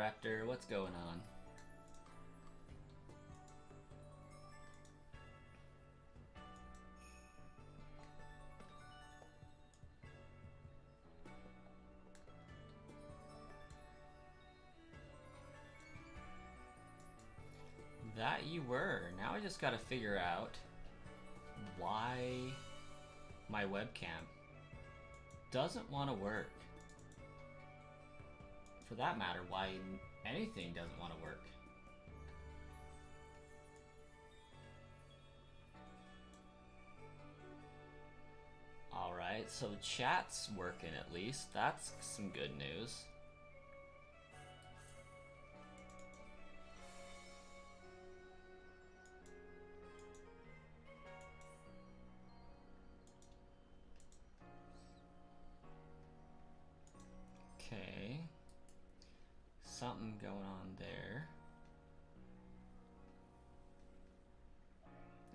Raptor? What's going on? That you were. Now I just gotta figure out why my webcam doesn't want to work. For that matter, why anything doesn't want to work. Alright, so chat's working at least. That's some good news. Okay. Something going on there.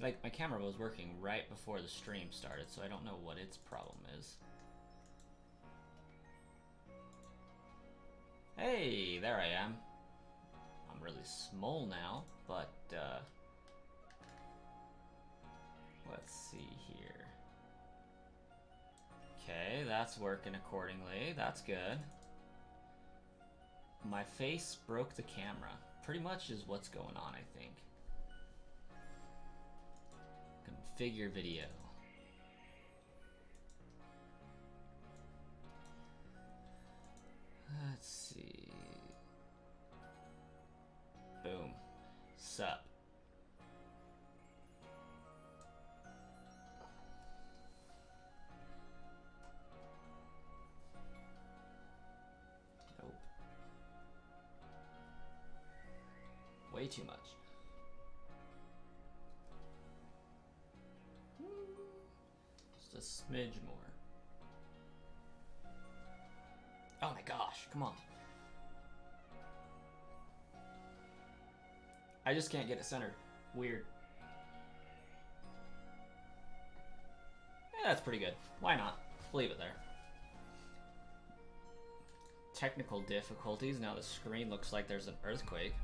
Like, my camera was working right before the stream started, so I don't know what its problem is. Hey, there I am. I'm really small now, but, let's see here. Okay, that's working accordingly. That's good. My face broke the camera. Pretty much is what's going on, I think. Configure video. Let's see. Boom. Sup. Nope. Way too much. Just a smidge more. Oh my gosh, come on. I just can't get it centered. Weird. Yeah, that's pretty good. Why not? Leave it there. Technical difficulties. Now the screen looks like there's an earthquake.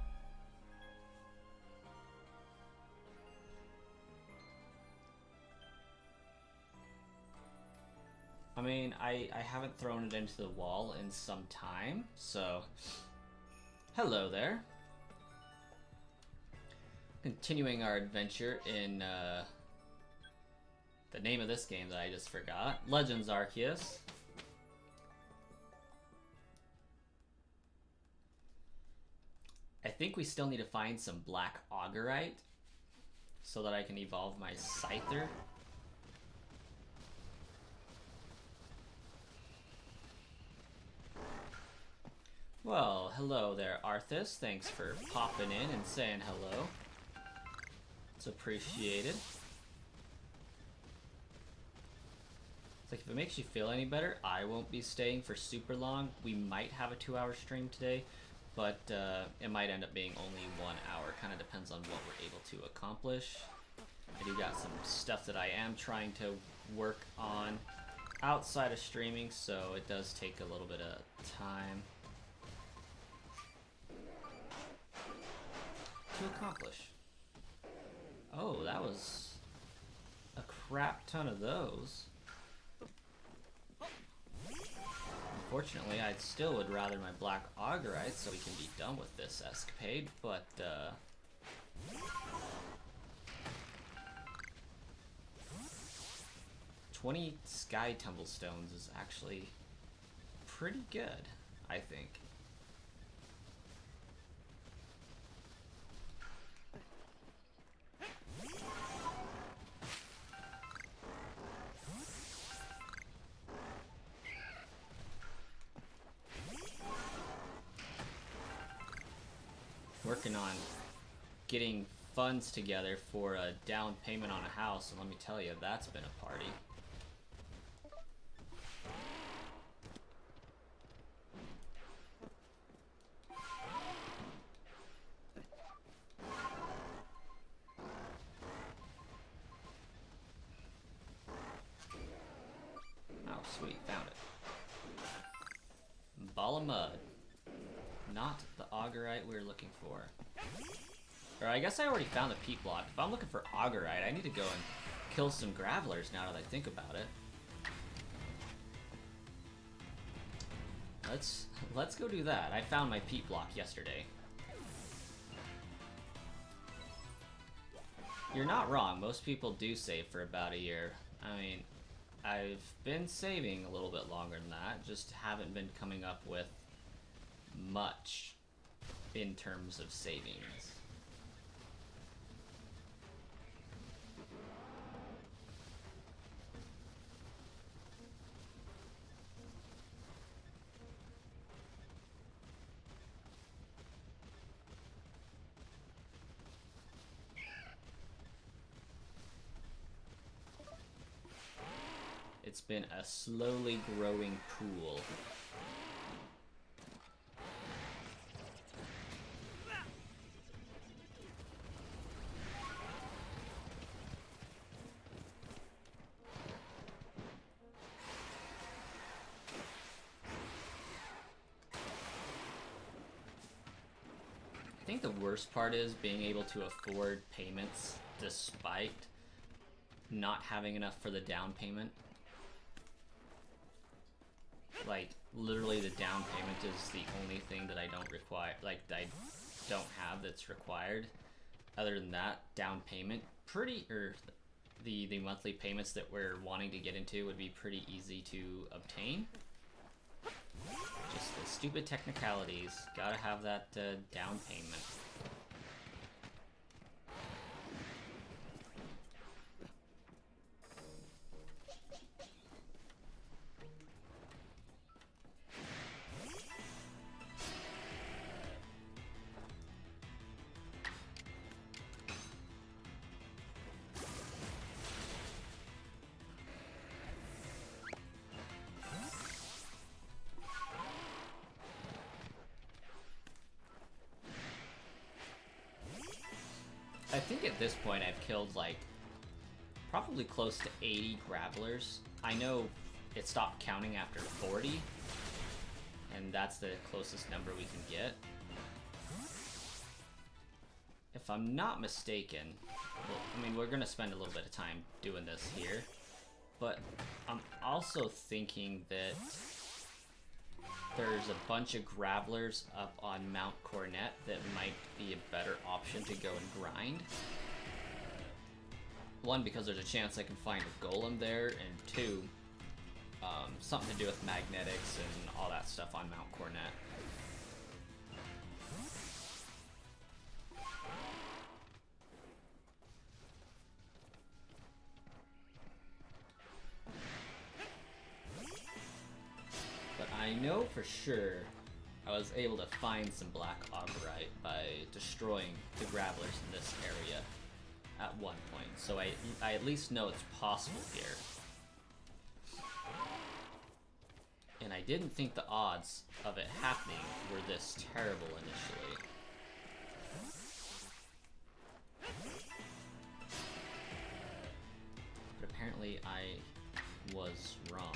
I mean, I haven't thrown it into the wall in some time, so hello there. Continuing our adventure in the name of this game that I just forgot, Legends Arceus. I think we still need to find some black augurite so that I can evolve my Scyther. Well, hello there, Arceus. Thanks for popping in and saying hello. It's appreciated. It's like, if it makes you feel any better, I won't be staying for super long. We might have a 2-hour stream today, but it might end up being only 1 hour. Kind of depends on what we're able to accomplish. I do got some stuff that I am trying to work on outside of streaming, so it does take a little bit of time to accomplish. Oh, that was a crap ton of those. Unfortunately, I still would rather my black augurite so we can be done with this escapade, but 20 sky tumblestones is actually pretty good, I think. Working on getting funds together for a down payment on a house, and let me tell you, that's been a party. Oh, sweet, found it. Ball of mud. not the Augurite we're looking for. Or I guess I already found the peat block. If I'm looking for Augurite, I need to go and kill some Gravelers now that I think about it. Let's go do that. I found my peat block yesterday. You're not wrong. Most people do save for about a year. I mean, I've been saving a little bit longer than that, just haven't been coming up with much in terms of savings. It's been a slowly growing pool. I think the worst part is being able to afford payments despite not having enough for the down payment. Like, literally the down payment is the only thing that I don't require, like, I don't have that's required. Other than that, down payment, the monthly payments that we're wanting to get into would be pretty easy to obtain. Just the stupid technicalities, gotta have that down payment. I think at this point I've killed like probably close to 80 Gravelers. I know it stopped counting after 40, and that's the closest number we can get. If I'm not mistaken, well, I mean, we're gonna spend a little bit of time doing this here, but I'm also thinking that there's a bunch of Gravelers up on Mount Cornet that might be a better option to go and grind. One, because there's a chance I can find a golem there, and two, something to do with magnetics and all that stuff on Mount Cornet. I know for sure I was able to find some black Augurite by destroying the Gravelers in this area at one point, so I at least know it's possible here. And I didn't think the odds of it happening were this terrible initially. But apparently I was wrong.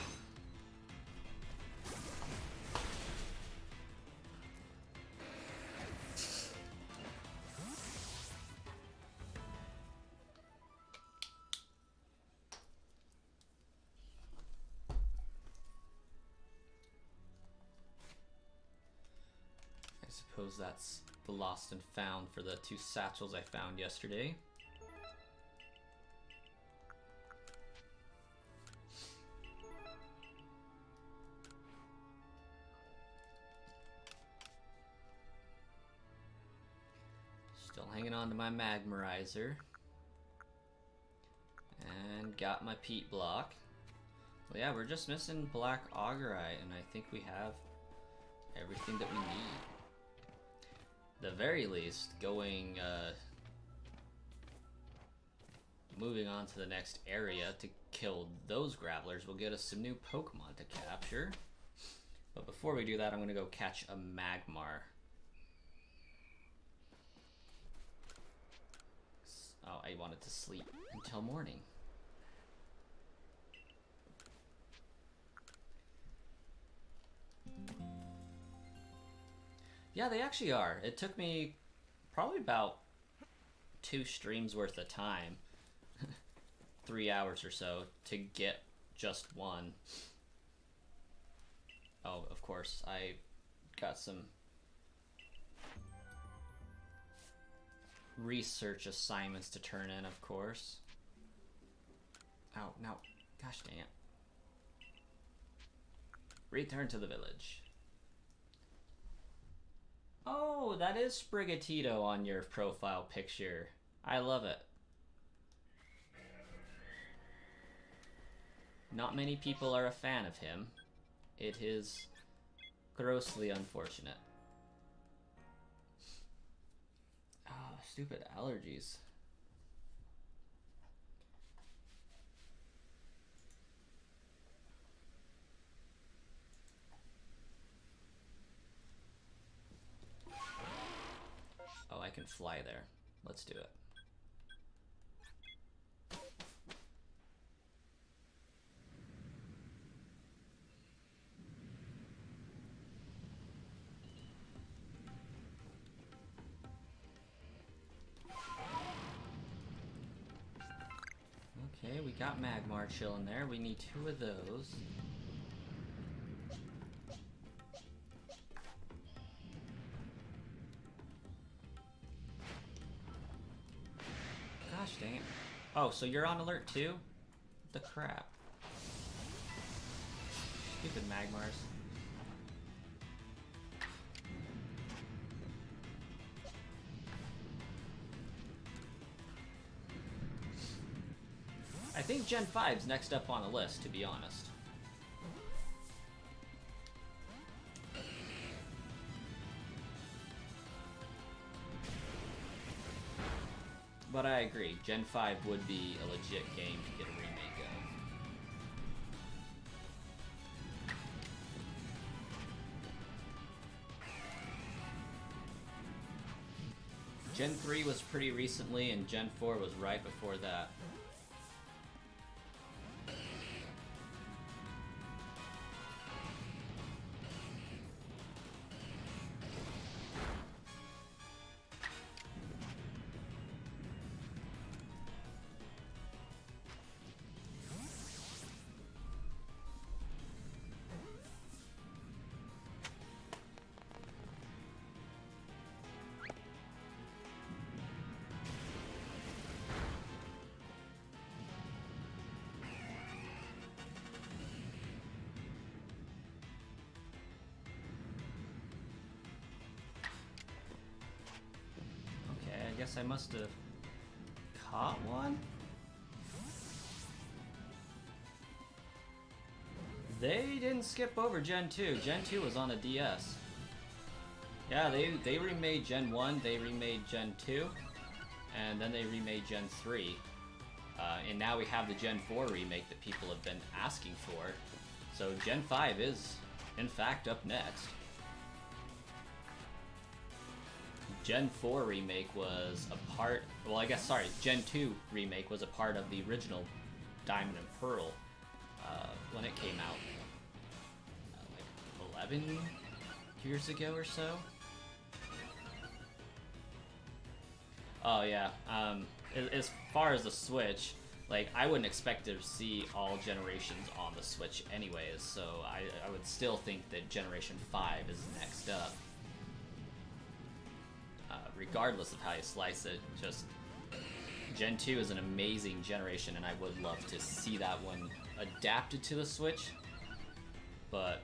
I suppose that's the lost and found for the 2 satchels I found yesterday. Still hanging on to my Magmarizer. And got my peat block. Well, yeah, we're just missing black Augurite, and I think we have everything that we need. The very least, moving on to the next area to kill those Gravelers will get us some new Pokemon to capture. But before we do that, I'm going to go catch a Magmar. Oh, I wanted to sleep until morning. Yeah, they actually are. It took me probably about 2 streams worth of time, 3 hours or so, to get just one. Oh, of course, I got some research assignments to turn in, of course. Oh, no. Gosh dang it. Return to the village. Oh, that is Sprigatito on your profile picture. I love it. Not many people are a fan of him. It is grossly unfortunate. Oh, stupid allergies. Oh, I can fly there. Let's do it. Okay, we got Magmar chilling there. We need 2 of those. Gosh dang it. Oh, so you're on alert too? What the crap? Stupid Magmars. I think Gen 5's next up on the list, to be honest. But I agree, Gen 5 would be a legit game to get a remake of. Gen 3 was pretty recently, and Gen 4 was right before that. I guess I must have caught one? They didn't skip over Gen 2. Gen 2 was on a DS. Yeah, they remade Gen 1, they remade Gen 2, and then they remade Gen 3. And now we have the Gen 4 remake that people have been asking for. So Gen 5 is, in fact, up next. Gen 4 remake was a part, well I guess, sorry, Gen 2 remake was a part of the original Diamond and Pearl when it came out like 11 years ago or so. Oh yeah, as far as the Switch, like I wouldn't expect to see all generations on the Switch anyways, so I would still think that Generation 5 is next up. Regardless of how you slice it, just Gen 2 is an amazing generation, and I would love to see that one adapted to the Switch, but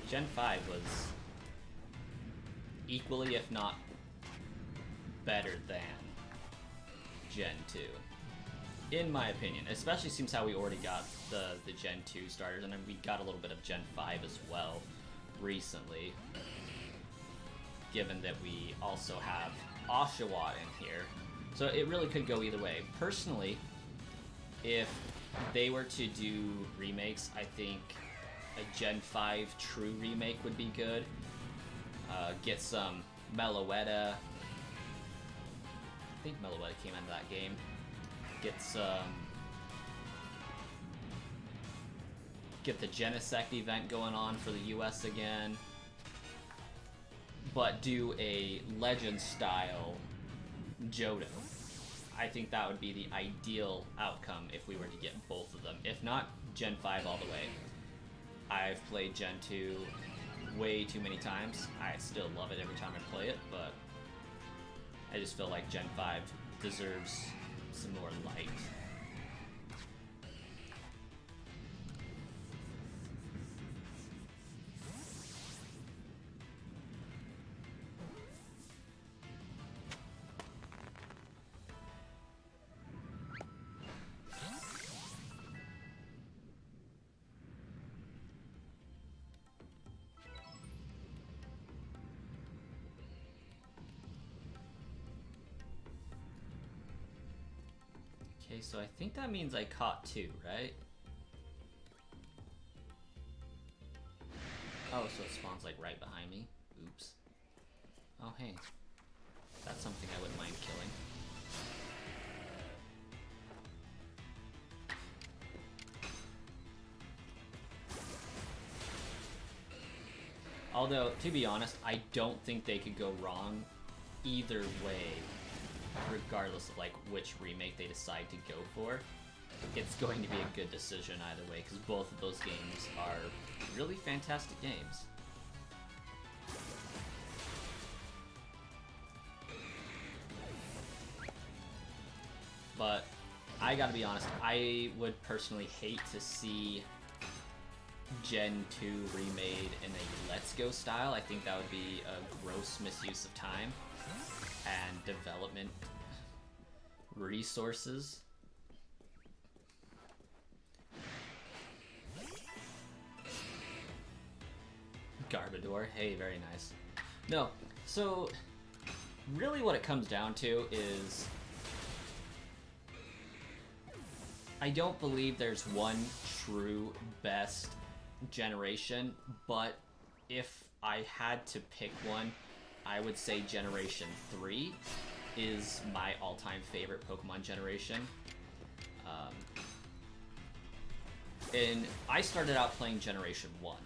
Gen 5 was equally, if not better than Gen 2, in my opinion. Especially seems how we already got the Gen 2 starters, and then we got a little bit of Gen 5 as well recently, given that we also have Oshawott in here. So it really could go either way. Personally, if they were to do remakes, I think a Gen 5 true remake would be good. Get some Meloetta. I think Meloetta came into that game. Get the Genesect event going on for the US again. but do a legend style Johto. I think that would be the ideal outcome if we were to get both of them. If not, Gen 5 all the way. I've played Gen 2 way too many times. I still love it every time I play it, but I just feel like Gen 5 deserves some more light. Okay, so I think that means I caught 2, right? Oh, so it spawns like right behind me. Oops. Oh, hey. That's something I wouldn't mind killing. Although, to be honest, I don't think they could go wrong either way, regardless of like which remake they decide to go for. It's going to be a good decision either way, because both of those games are really fantastic games. But I gotta be honest, I would personally hate to see Gen 2 remade in a Let's Go style. I think that would be a gross misuse of time and development resources. Garbodor, hey, very nice. No, so really what it comes down to is I don't believe there's one true best generation, but if I had to pick one, I would say Generation 3 is my all-time favorite Pokemon generation. And I started out playing Generation 1.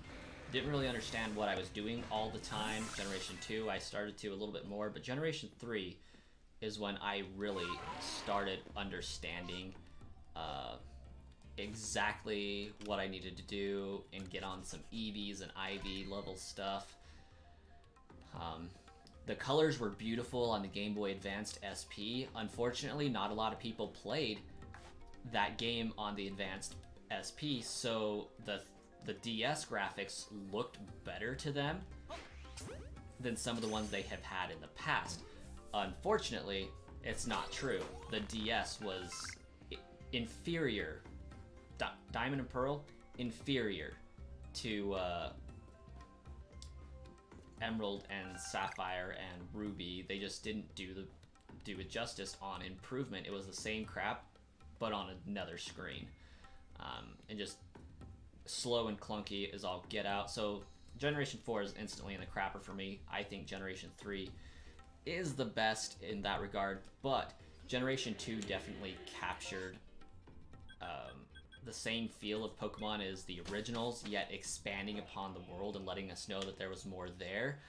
Didn't really understand what I was doing all the time. Generation 2, I started to a little bit more, but Generation 3 is when I really started understanding exactly what I needed to do and get on some EVs and IV level stuff. The colors were beautiful on the Game Boy Advanced SP. Unfortunately, not a lot of people played that game on the Advanced SP, so the DS graphics looked better to them than some of the ones they have had in the past. Unfortunately, it's not true. The DS was inferior. Diamond and Pearl, inferior to Emerald and Sapphire and Ruby. They just didn't do it justice on improvement. It was the same crap, but on another screen. And just slow and clunky is all get out. So Generation 4 is instantly in the crapper for me. I think Generation 3 is the best in that regard, but Generation 2 definitely captured the same feel of Pokemon as the originals, yet expanding upon the world and letting us know that there was more there.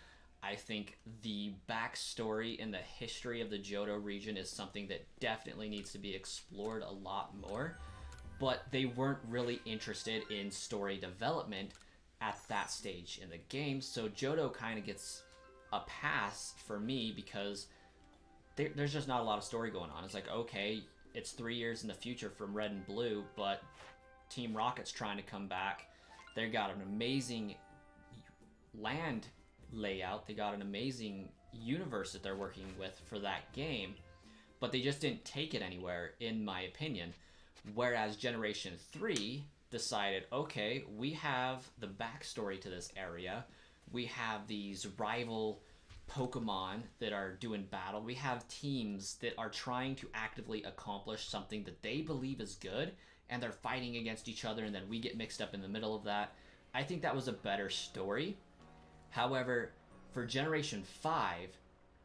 I think the backstory and the history of the Johto region is something that definitely needs to be explored a lot more, but they weren't really interested in story development at that stage in the game, so Johto kind of gets a pass for me because there's just not a lot of story going on. It's like, okay, it's 3 years in the future from Red and Blue, but Team Rocket's trying to come back. They got an amazing land layout. They got an amazing universe that they're working with for that game, but they just didn't take it anywhere, in my opinion. Whereas Generation 3 decided, okay, we have the backstory to this area. We have these rival Pokemon that are doing battle. We have teams that are trying to actively accomplish something that they believe is good, and they're fighting against each other, and then we get mixed up in the middle of that. I think that was a better story. However, for Generation 5,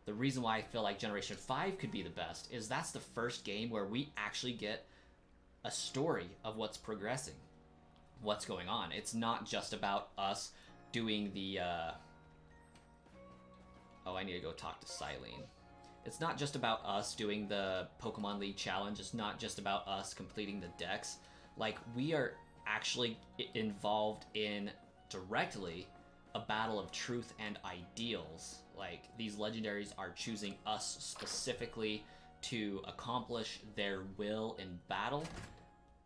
the reason why I feel like Generation 5 could be the best is that's the first game where we actually get a story of what's progressing, what's going on. It's not just about us doing the Oh, I need to go talk to Silene. It's not just about us doing the Pokemon League challenge. It's not just about us completing the decks. Like, we are actually involved in directly a battle of truth and ideals. Like, these legendaries are choosing us specifically to accomplish their will in battle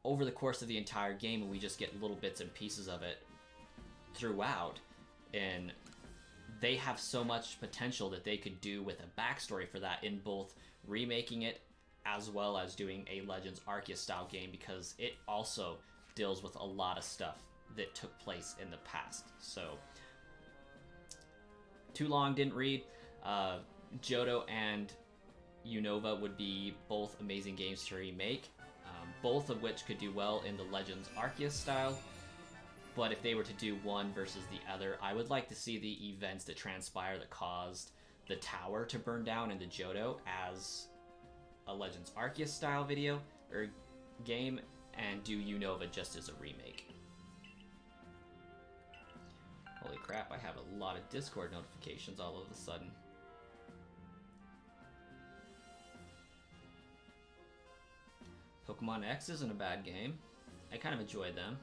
over the course of the entire game, and we just get little bits and pieces of it throughout. And they have so much potential that they could do with a backstory for that in both remaking it as well as doing a Legends Arceus style game, because it also deals with a lot of stuff that took place in the past. So, too long, didn't read. Johto and Unova would be both amazing games to remake, both of which could do well in the Legends Arceus style. But if they were to do one versus the other, I would like to see the events that transpire that caused the tower to burn down in the Johto as a Legends Arceus style video or game, and do Unova just as a remake. Holy crap, I have a lot of Discord notifications all of a sudden. Pokemon X isn't a bad game. I kind of enjoyed them.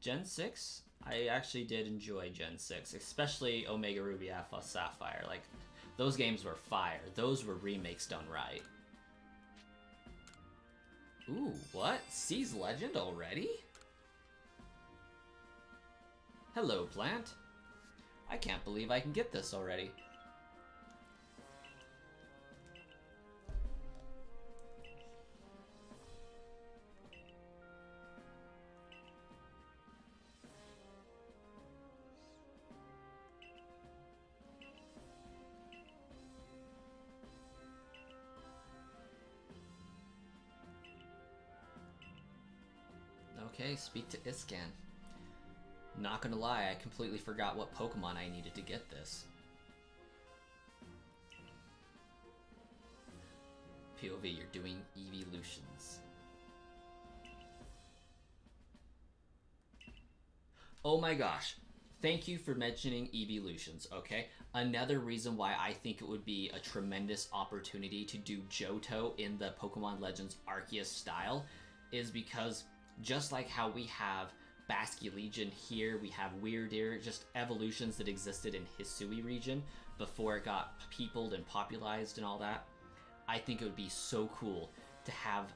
Gen 6? I actually did enjoy Gen 6, especially Omega Ruby Alpha Sapphire. Like, those games were fire. Those were remakes done right. Ooh, what? C's Legend already? Hello, plant. I can't believe I can get this already. Okay, speak to Iscan. Not gonna lie, I completely forgot what Pokemon I needed to get this. POV, you're doing evolutions. Oh my gosh. Thank you for mentioning evolutions, okay? Another reason why I think it would be a tremendous opportunity to do Johto in the Pokemon Legends Arceus style is because just like how we have Basculegion here, we have Weirdeer, just evolutions that existed in Hisui region before it got peopled and popularized and all that. I think it would be so cool to have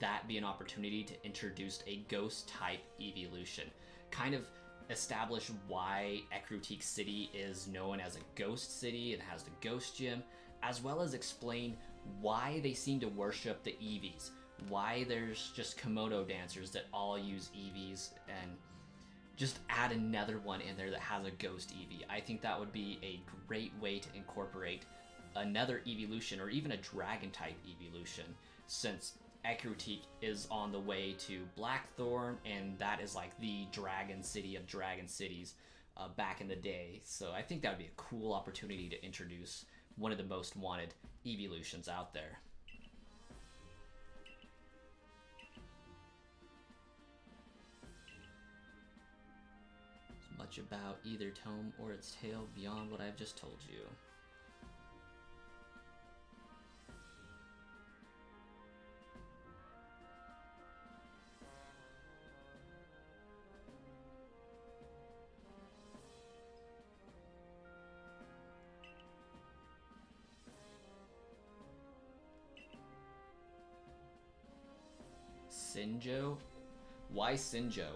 that be an opportunity to introduce a ghost type evolution. Kind of establish why Ecruteak City is known as a ghost city and has the ghost gym, as well as explain why they seem to worship the Eevees, why there's just Komodo dancers that all use Eevees, and just add another one in there that has a ghost Eevee. I think that would be a great way to incorporate another evolution, or even a dragon type evolution, since Ecruteak is on the way to Blackthorn, and that is like the dragon city of dragon cities back in the day. So I think that would be a cool opportunity to introduce one of the most wanted evolutions out there. Much about either tome or its tale beyond what I've just told you. Sinjo? Why Sinjo?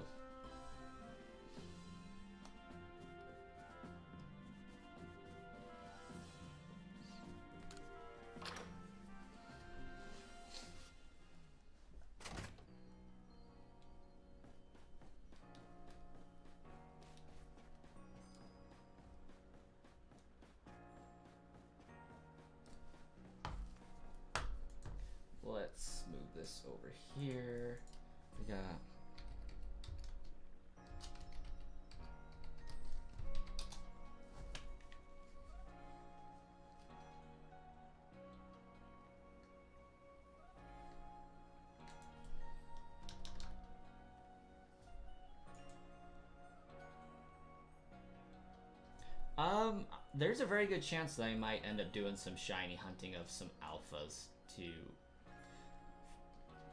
Let's move this over here. We got There's a very good chance that I might end up doing some shiny hunting of some alphas too,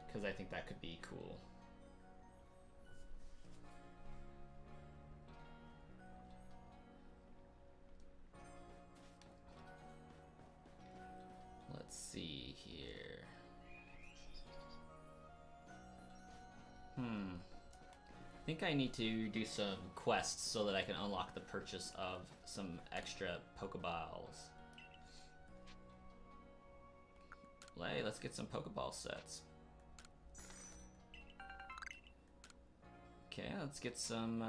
because I think that could be cool. Let's see here. I think I need to do some quests so that I can unlock the purchase of some extra Pokeballs. Hey, let's get some Pokeball sets. Okay, let's get some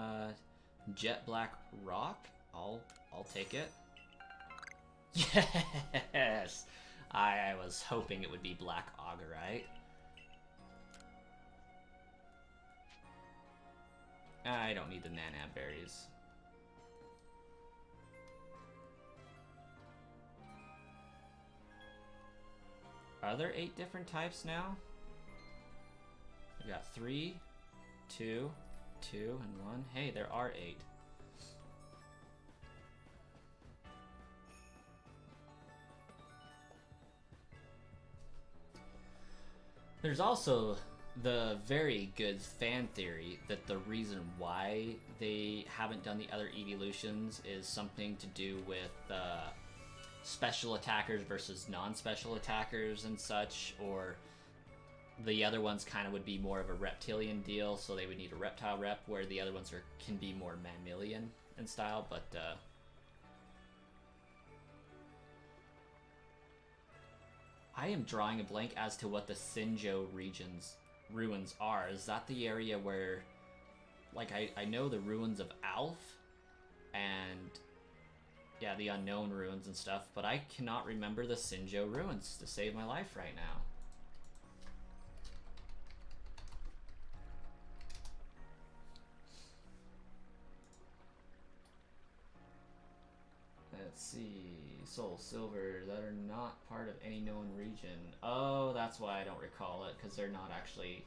Jet Black Rock. I'll take it. Yes! I was hoping it would be Black Augurite. I don't need the Nanab berries. Are there 8 different types now? We got 3, 2, 2, and 1. Hey, there are 8. There's also the very good fan theory that the reason why they haven't done the other evolutions is something to do with special attackers versus non-special attackers and such, or the other ones kind of would be more of a reptilian deal, so they would need a reptile rep, where the other ones can be more mammalian in style, but I am drawing a blank as to what the Sinjo ruins are. Is that the area where, like, I know the ruins of Alf and yeah, the unknown ruins and stuff, but I cannot remember the Sinjo ruins to save my life right now. Let's see. Soul Silver that are not part of any known region. Oh, that's why I don't recall it, because they're not actually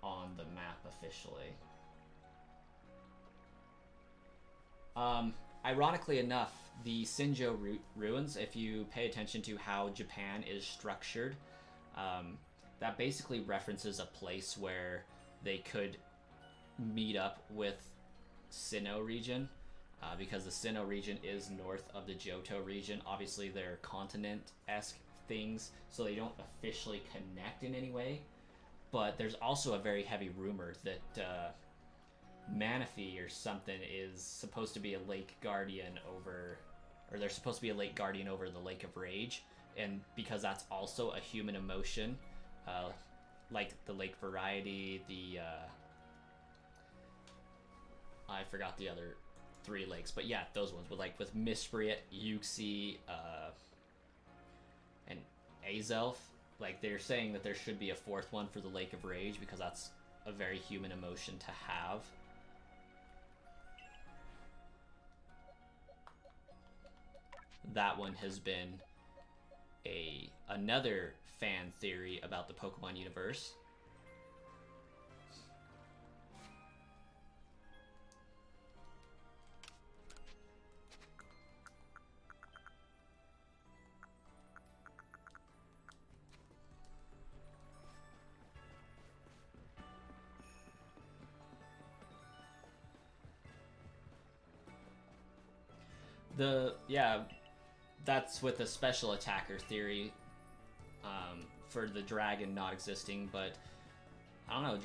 on the map officially. Ironically enough, the Sinjo ruins, if you pay attention to how Japan is structured, that basically references a place where they could meet up with Sinnoh region. Because the Sinnoh region is north of the Johto region. Obviously, they're continent-esque things, so they don't officially connect in any way. But there's also a very heavy rumor that Manaphy or something is supposed to be a lake guardian over... Or they're supposed to be a lake guardian over the Lake of Rage. And because that's also a human emotion, like the Lake Variety, the... I forgot the other... 3 lakes, but yeah, those ones with Mispriet, Uxie, and Azelf. Like, they're saying that there should be a 4th one for the Lake of Rage because that's a very human emotion to have. That one has been another fan theory about the Pokemon universe. That's with the special attacker theory for the dragon not existing, but I don't know,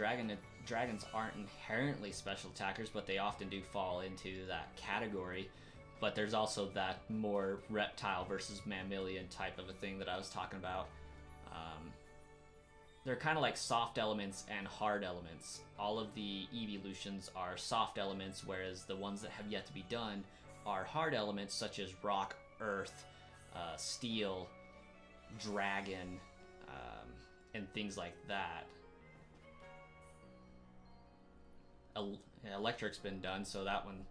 dragons aren't inherently special attackers, but they often do fall into that category. But there's also that more reptile versus mammalian type of a thing that I was talking about. They're kind of like soft elements and hard elements. All of the evolutions are soft elements, whereas the ones that have yet to be done are hard elements such as rock, earth, steel, dragon, and things like that. Electric's been done, so that one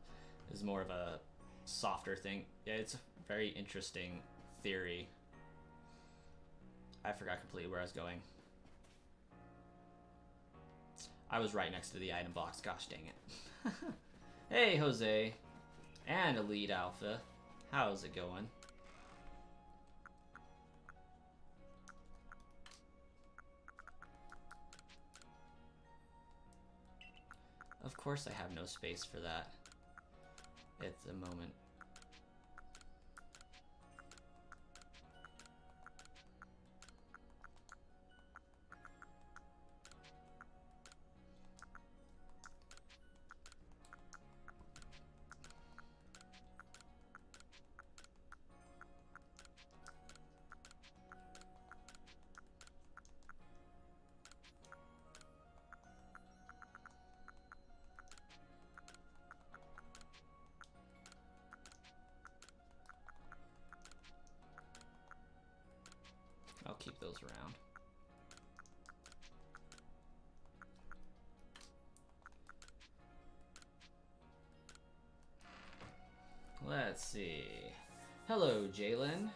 is more of a softer thing. Yeah, it's a very interesting theory. I forgot completely where I was going. I was right next to the item box. Gosh dang it. Hey, Jose. And Elite Alpha. How's it going? Of course I have no space for that at the moment. I'll keep those around. Let's see. Hello, Jalen.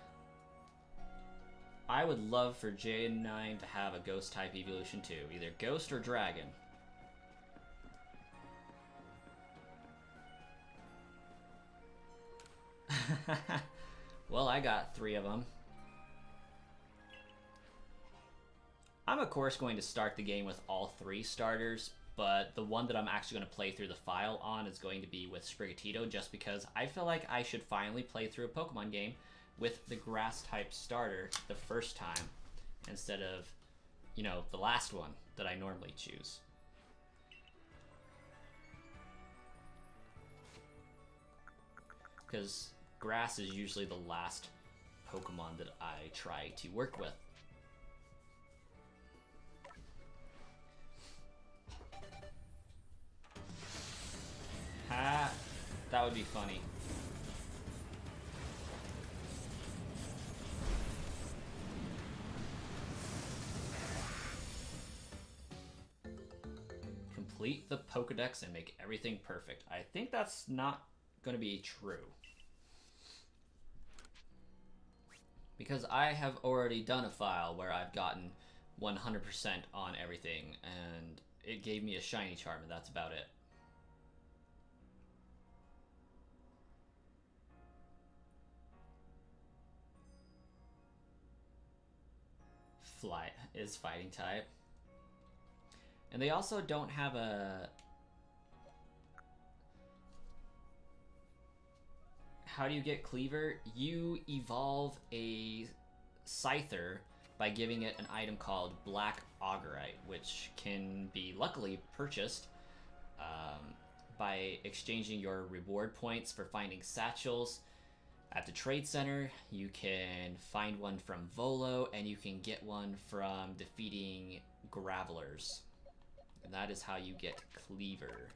I would love for J9 to have a ghost type evolution too, either ghost or dragon. Well, I got 3 of them. I'm of course going to start the game with all 3 starters, but the one that I'm actually going to play through the file on is going to be with Sprigatito, just because I feel like I should finally play through a Pokemon game with the grass type starter the first time, instead of, you know, the last one that I normally choose. Because grass is usually the last Pokemon that I try to work with. Ha! That would be funny. Complete the Pokedex and make everything perfect. I think that's not going to be true. Because I have already done a file where I've gotten 100% on everything, and it gave me a shiny charm, and that's about it. Fly is fighting type. And they also don't have a... How do you get Cleaver? You evolve a Scyther by giving it an item called Black Augurite, which can be luckily purchased by exchanging your reward points for finding satchels at the trade center. You can find one from Volo, and you can get one from defeating Gravelers. And that is how you get Cleaver.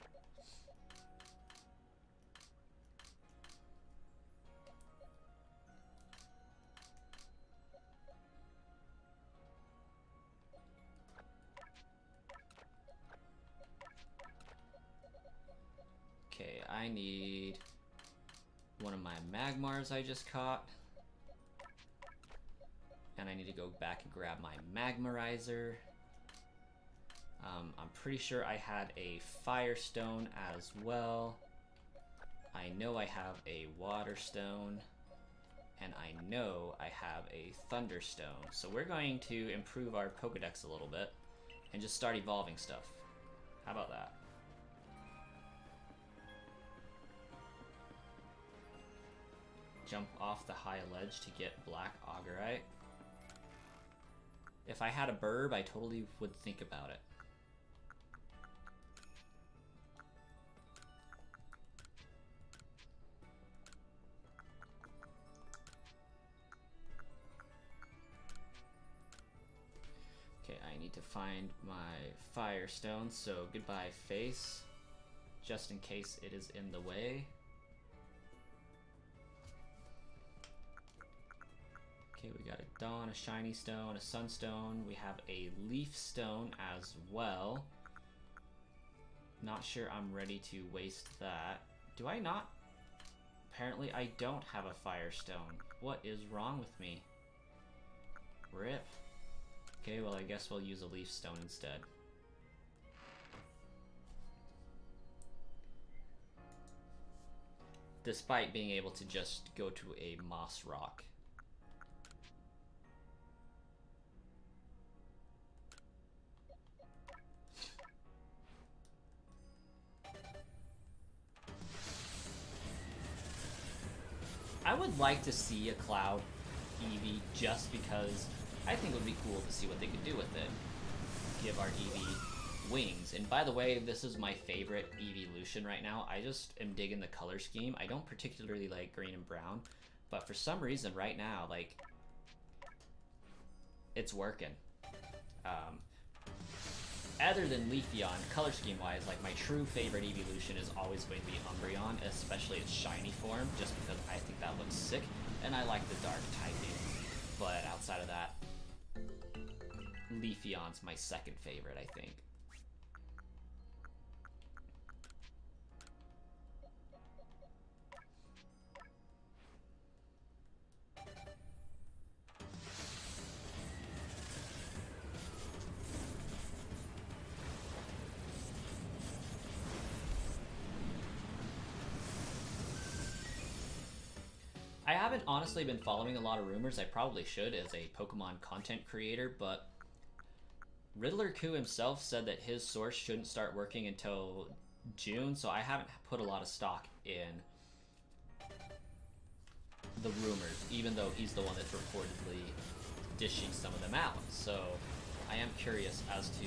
Okay, I need one of my Magmars I just caught. And I need to go back and grab my Magmarizer. I'm pretty sure I had a Firestone as well. I know I have a Water Stone. And I know I have a Thunderstone. So we're going to improve our Pokedex a little bit and just start evolving stuff. How about that? Jump off the high ledge to get Black Augurite. If I had a burb, I totally would think about it. Okay, I need to find my Firestone, so goodbye face, just in case it is in the way. Okay, we got a Dawn, a Shiny Stone, a Sunstone. We have a Leaf Stone as well. Not sure I'm ready to waste that. Do I not? Apparently I don't have a Firestone. What is wrong with me? RIP. Okay, well I guess we'll use a Leaf Stone instead. despite being able to just go to a moss rock. I would like to see a Cloud Eevee just because I think it would be cool to see what they could do with it. Give our Eevee wings. And by the way, this is my favorite evolution right now. I just am digging the color scheme. I don't particularly like green and brown, but for some reason right now, like, it's working. Other than Leafeon, color scheme wise, like, my true favorite evolution is always going to be Umbreon, especially its shiny form, just because I think that looks sick, and I like the dark typing. But outside of that, Leafeon's my second favorite, I think. I haven't honestly been following a lot of rumors. I probably should as a Pokemon content creator, but Riddler Coup himself said that his source shouldn't start working until June, so I haven't put a lot of stock in the rumors, even though he's the one that's reportedly dishing some of them out. So I am curious as to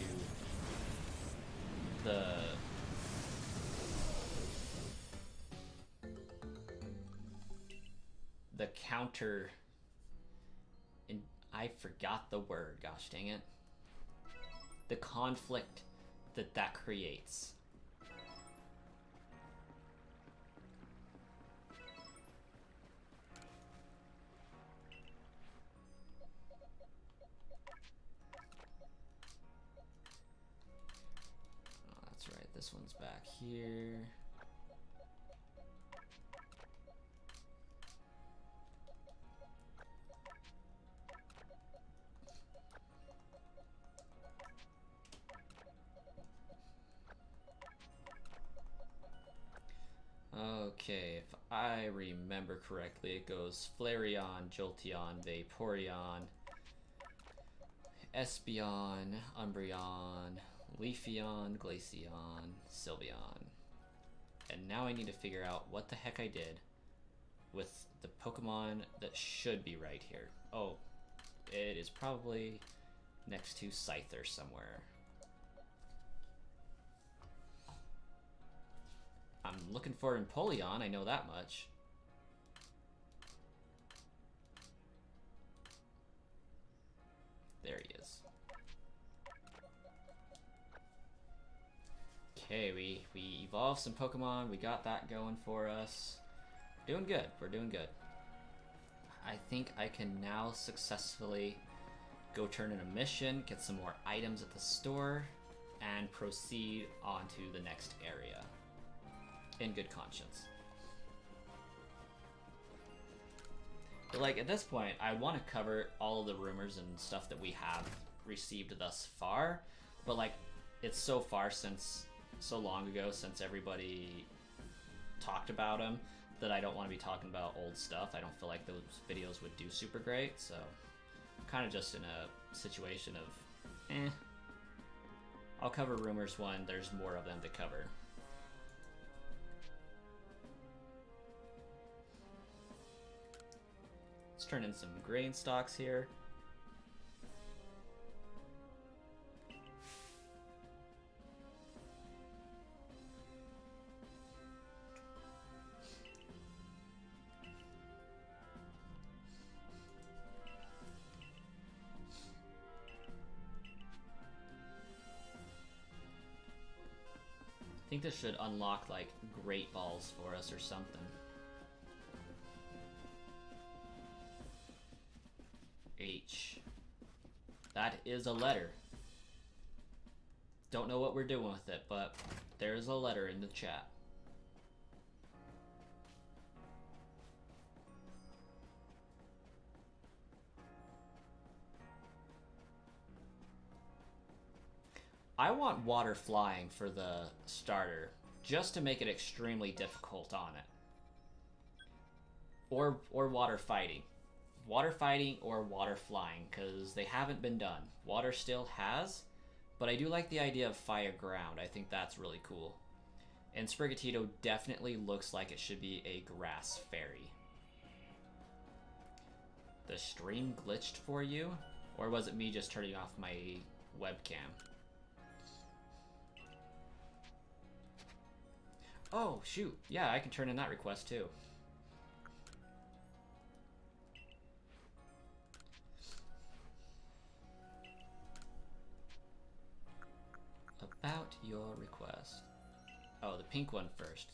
the counter, and I forgot the word, gosh dang it, the conflict that creates. Oh, that's right, this one's back here. Okay, if I remember correctly, it goes Flareon, Jolteon, Vaporeon, Espeon, Umbreon, Leafeon, Glaceon, Sylveon. And now I need to figure out what the heck I did with the Pokemon that should be right here. Oh, it is probably next to Scyther somewhere. I'm looking for Empoleon, I know that much. There he is. Okay, we evolved some Pokemon, we got that going for us. Doing good, we're doing good. I think I can now successfully go turn in a mission, get some more items at the store, and proceed on to the next area. In good conscience. But like at this point, I want to cover all of the rumors and stuff that we have received thus far, but like it's so far since so long ago since everybody talked about them that I don't want to be talking about old stuff. I don't feel like those videos would do super great, so I'm kind of just in a situation of I'll cover rumors when there's more of them to cover. Let's turn in some grain stocks here. I think this should unlock like Great Balls for us or something. H. That is a letter. Don't know what we're doing with it, but there's a letter in the chat. I want water flying for the starter, just to make it extremely difficult on it. or water fighting. Water fighting or water flying, because they haven't been done. Water still has, but I do like the idea of fire ground. I think that's really cool. And Sprigatito definitely looks like it should be a grass fairy. The stream glitched for you? Or was it me just turning off my webcam? Oh, shoot. Yeah, I can turn in that request too. About your request. Oh, the pink one first.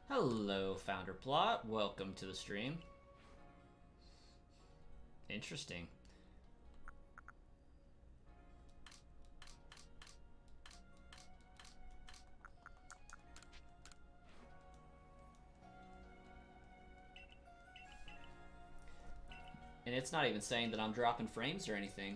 Hello, Founder Plot. Welcome to the stream. Interesting. And it's not even saying that I'm dropping frames or anything.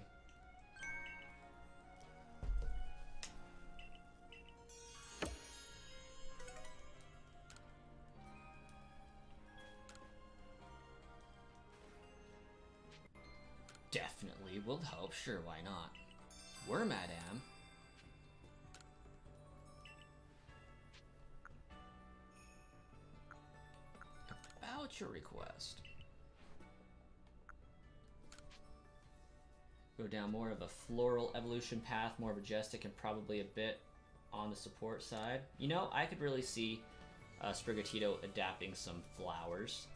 Definitely will help, sure, why not? We're Madame. About your request. Go down more of a floral evolution path, more majestic, and probably a bit on the support side. You know, I could really see Sprigatito adapting some flowers.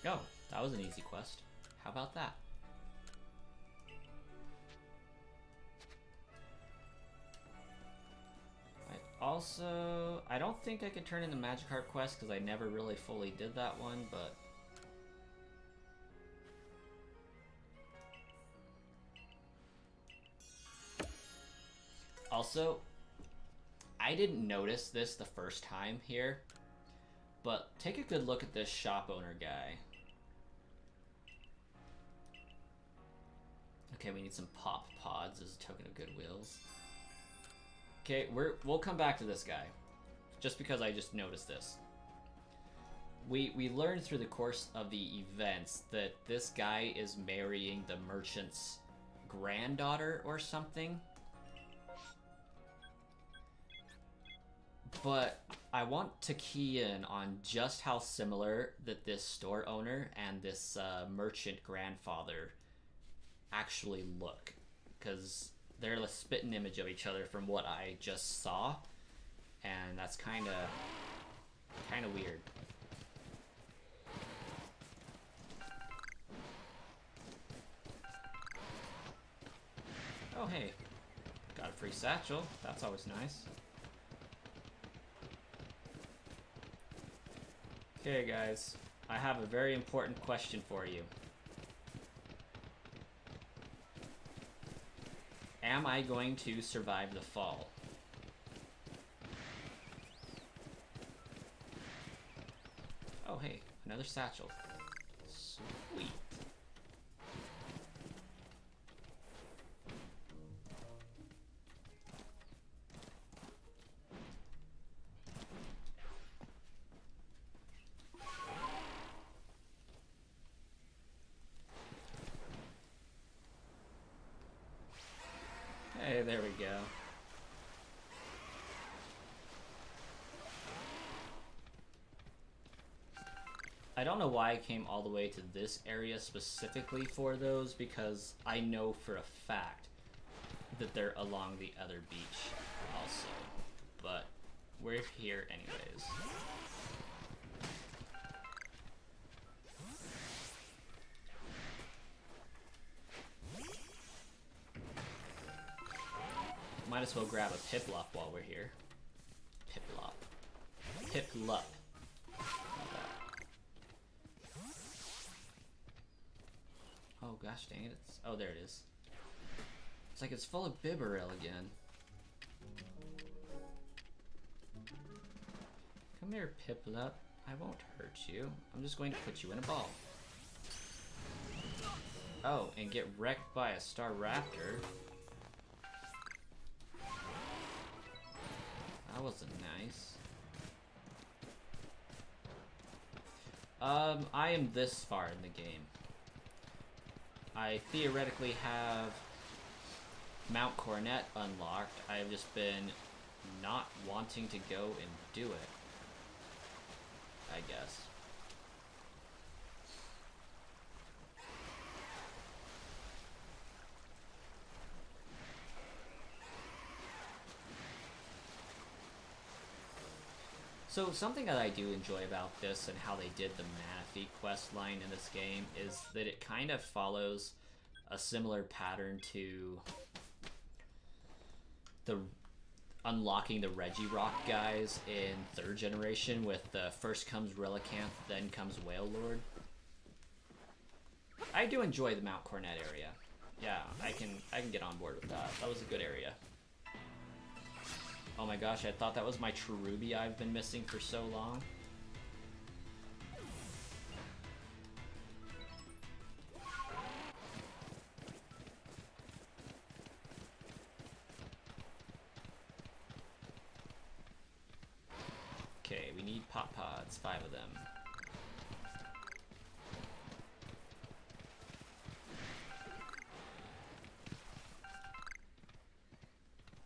Oh, that was an easy quest. How about that? Also, I don't think I could turn in the Magikarp quest because I never really fully did that one, but... Also, I didn't notice this the first time here, but take a good look at this shop owner guy. Okay, we need some pop pods as a token of goodwills. Okay, we'll come back to this guy, just because I just noticed this. We learned through the course of the events that this guy is marrying the merchant's granddaughter or something. But I want to key in on just how similar that this store owner and this merchant grandfather actually look, because they're a spitting image of each other from what I just saw, and that's kind of weird. Oh hey, got a free satchel. That's always nice. Okay guys, I have a very important question for you. Am I going to survive the fall? Oh hey, another satchel. Sweet. Hey, there we go. I don't know why I came all the way to this area specifically for those, because I know for a fact that they're along the other beach also. But we're here anyways. Might as well grab a Piplup while we're here. Piplup. Piplup. Oh gosh dang it. Oh, there it is. It's like it's full of Bibarel again. Come here, Piplup. I won't hurt you. I'm just going to put you in a ball. Oh, and get wrecked by a Star Raptor. That wasn't nice. I am this far in the game. I theoretically have Mount Coronet unlocked. I've just been not wanting to go and do it, I guess. So something that I do enjoy about this and how they did the Manaphy quest line in this game is that it kind of follows a similar pattern to the unlocking the Regirock guys in 3rd generation with first comes Relicanth, then comes Wailord. I do enjoy the Mount Coronet area. Yeah, I can get on board with that. That was a good area. Oh my gosh, I thought that was my Cherubi I've been missing for so long. Okay, we need Pop Pods, 5 of them.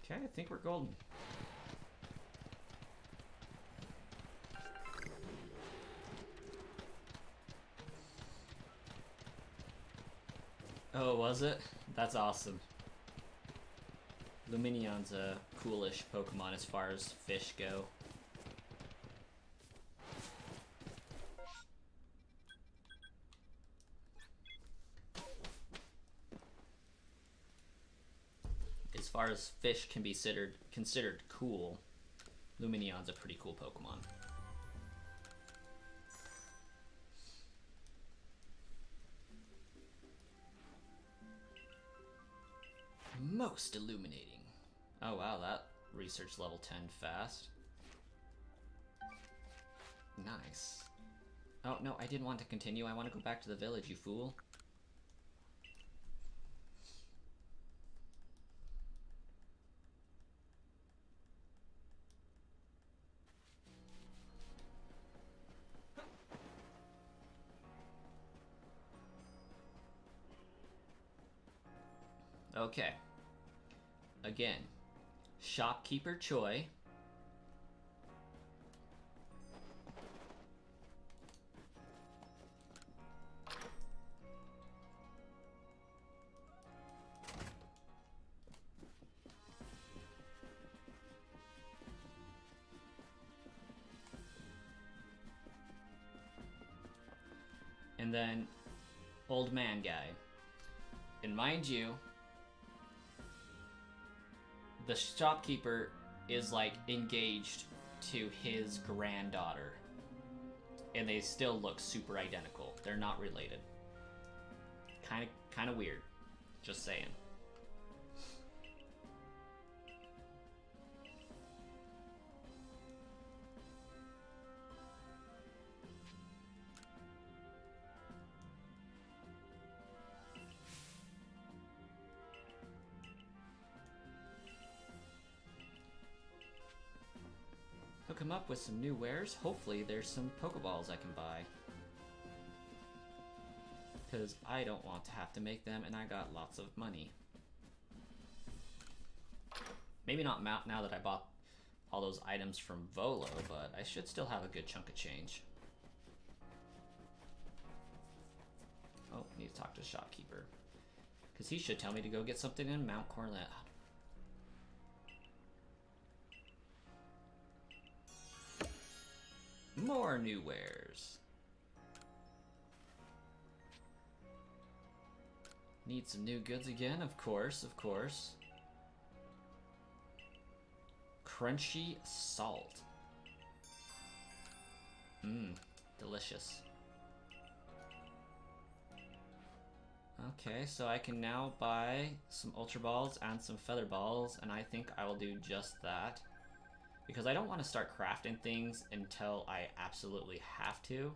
Okay, I think we're golden. Oh, was it? That's awesome. Luminion's a coolish Pokemon as far as fish go. As far as fish can be considered cool, Luminion's a pretty cool Pokemon. Most illuminating. Oh wow, that research level 10 fast. Nice. Oh no, I didn't want to continue. I want to go back to the village, you fool. Okay. Again, Shopkeeper Choi. And then Old Man Guy. And mind you, the shopkeeper is like engaged to his granddaughter, and they still look super identical. They're not related. Kind of weird. Just saying. Hook him up with some new wares. Hopefully there's some Pokeballs I can buy. Because I don't want to have to make them, and I got lots of money. Maybe not now that I bought all those items from Volo, but I should still have a good chunk of change. Oh, need to talk to the shopkeeper. Because he should tell me to go get something in Mount Coronet. More new wares. Need some new goods again, of course, of course. Crunchy salt. Mmm, delicious. Okay, so I can now buy some Ultra Balls and some Feather Balls, and I think I will do just that. Because I don't want to start crafting things until I absolutely have to.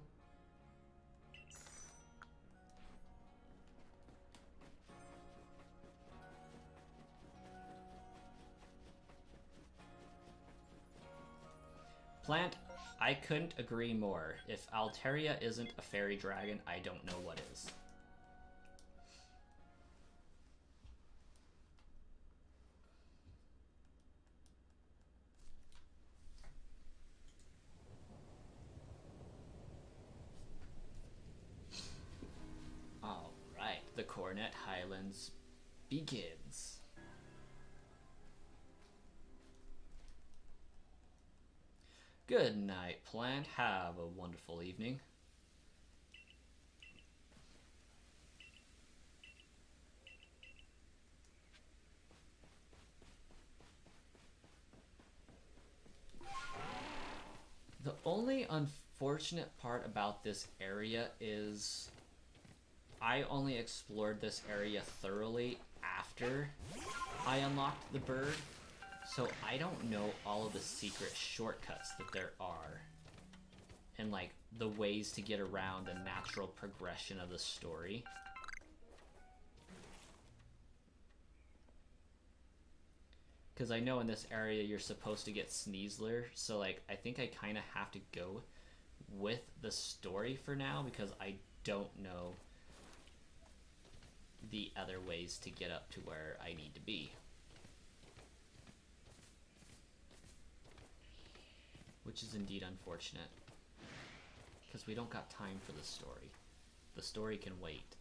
Plant, I couldn't agree more. If Altaria isn't a fairy dragon, I don't know what is. Alright, the Coronet Highlands begins. Good night, Plant. Have a wonderful evening. The only unfortunate part about this area is I only explored this area thoroughly after I unlocked the bird, so I don't know all of the secret shortcuts that there are and like the ways to get around the natural progression of the story. Because I know in this area you're supposed to get Sneasler, so like I think I kind of have to go with the story for now because I don't know the other ways to get up to where I need to be. Which is indeed unfortunate, because we don't got time for the story. The story can wait.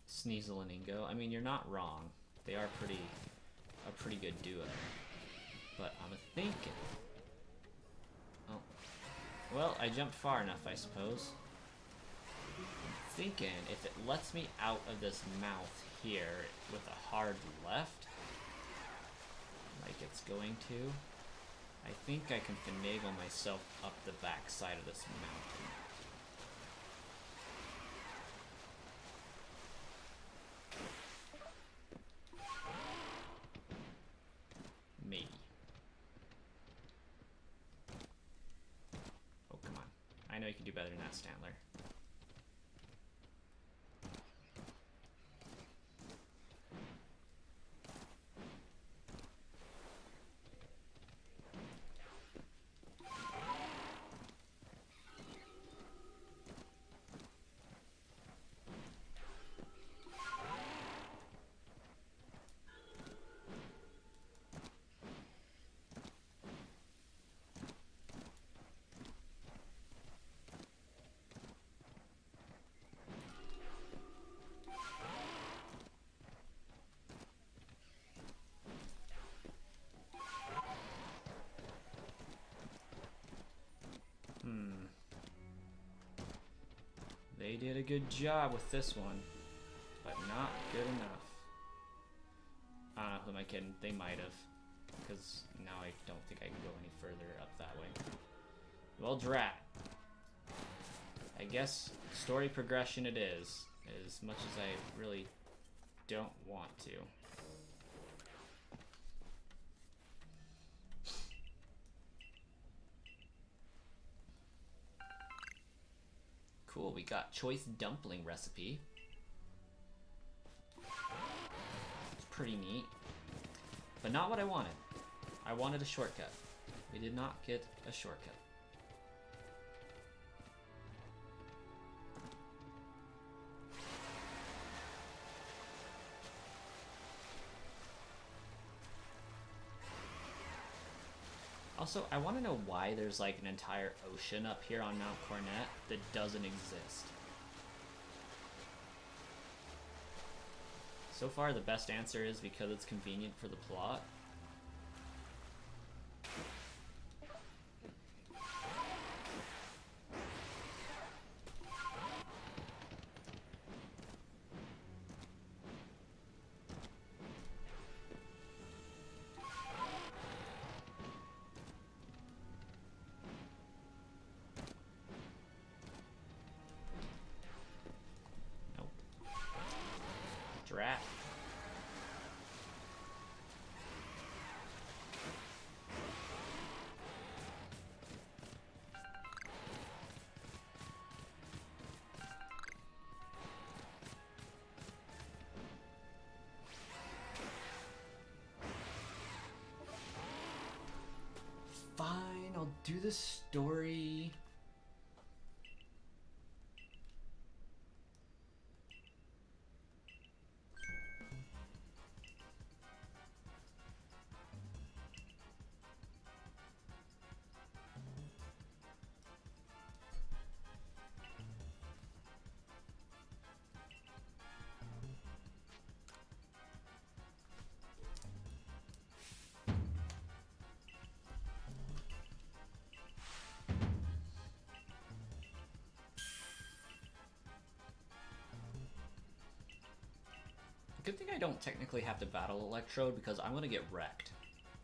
Sneasel and Ingo. I mean, you're not wrong. They are a pretty good duo. But I'm thinking... Oh. Well, I jumped far enough, I suppose. I'm thinking if it lets me out of this mouth here with a hard left, like it's going to, I think I can finagle myself up the back side of this mountain. Maybe. Oh, come on. I know you can do better than that, Stantler. They did a good job with this one, but not good enough. I don't know, who am I kidding? They might have, because now I don't think I can go any further up that way. Well, drat. I guess story progression it is, as much as I really don't want to. Cool, we got choice dumpling recipe. It's pretty neat, but not what I wanted. I wanted a shortcut. We did not get a shortcut. Also, I want to know why there's like an entire ocean up here on Mount Coronet that doesn't exist. So far, the best answer is because it's convenient for the plot. Fine, I'll do the story. Good thing I don't technically have to battle Electrode because I'm going to get wrecked.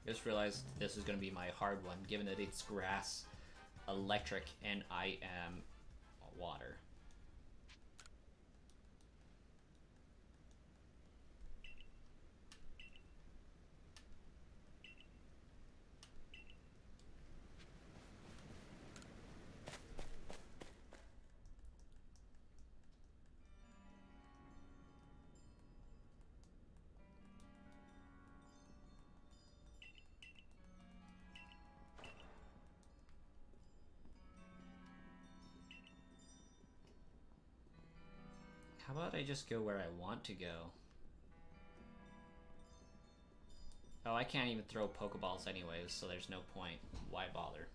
I just realized this is going to be my hard one, given that it's grass, electric, and I am water. How about I just go where I want to go? Oh, I can't even throw Pokeballs anyways, so there's no point. Why bother?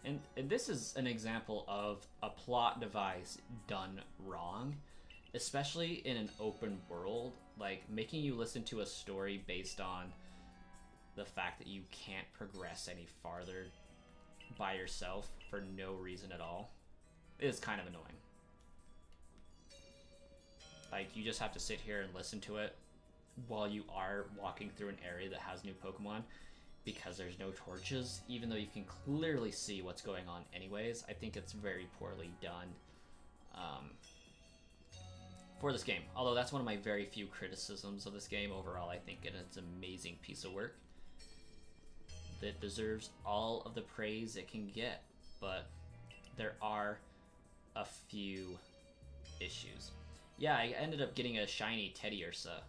And this is an example of a plot device done wrong, especially in an open world, like making you listen to a story based on the fact that you can't progress any farther by yourself for no reason at all is kind of annoying. Like, you just have to sit here and listen to it while you are walking through an area that has new Pokemon because there's no torches, even though you can clearly see what's going on anyways. I think it's very poorly done for this game. Although that's one of my very few criticisms of this game. Overall, I think it's an amazing piece of work that deserves all of the praise it can get, but there are a few issues. Yeah, I ended up getting a shiny Teddy Ursa.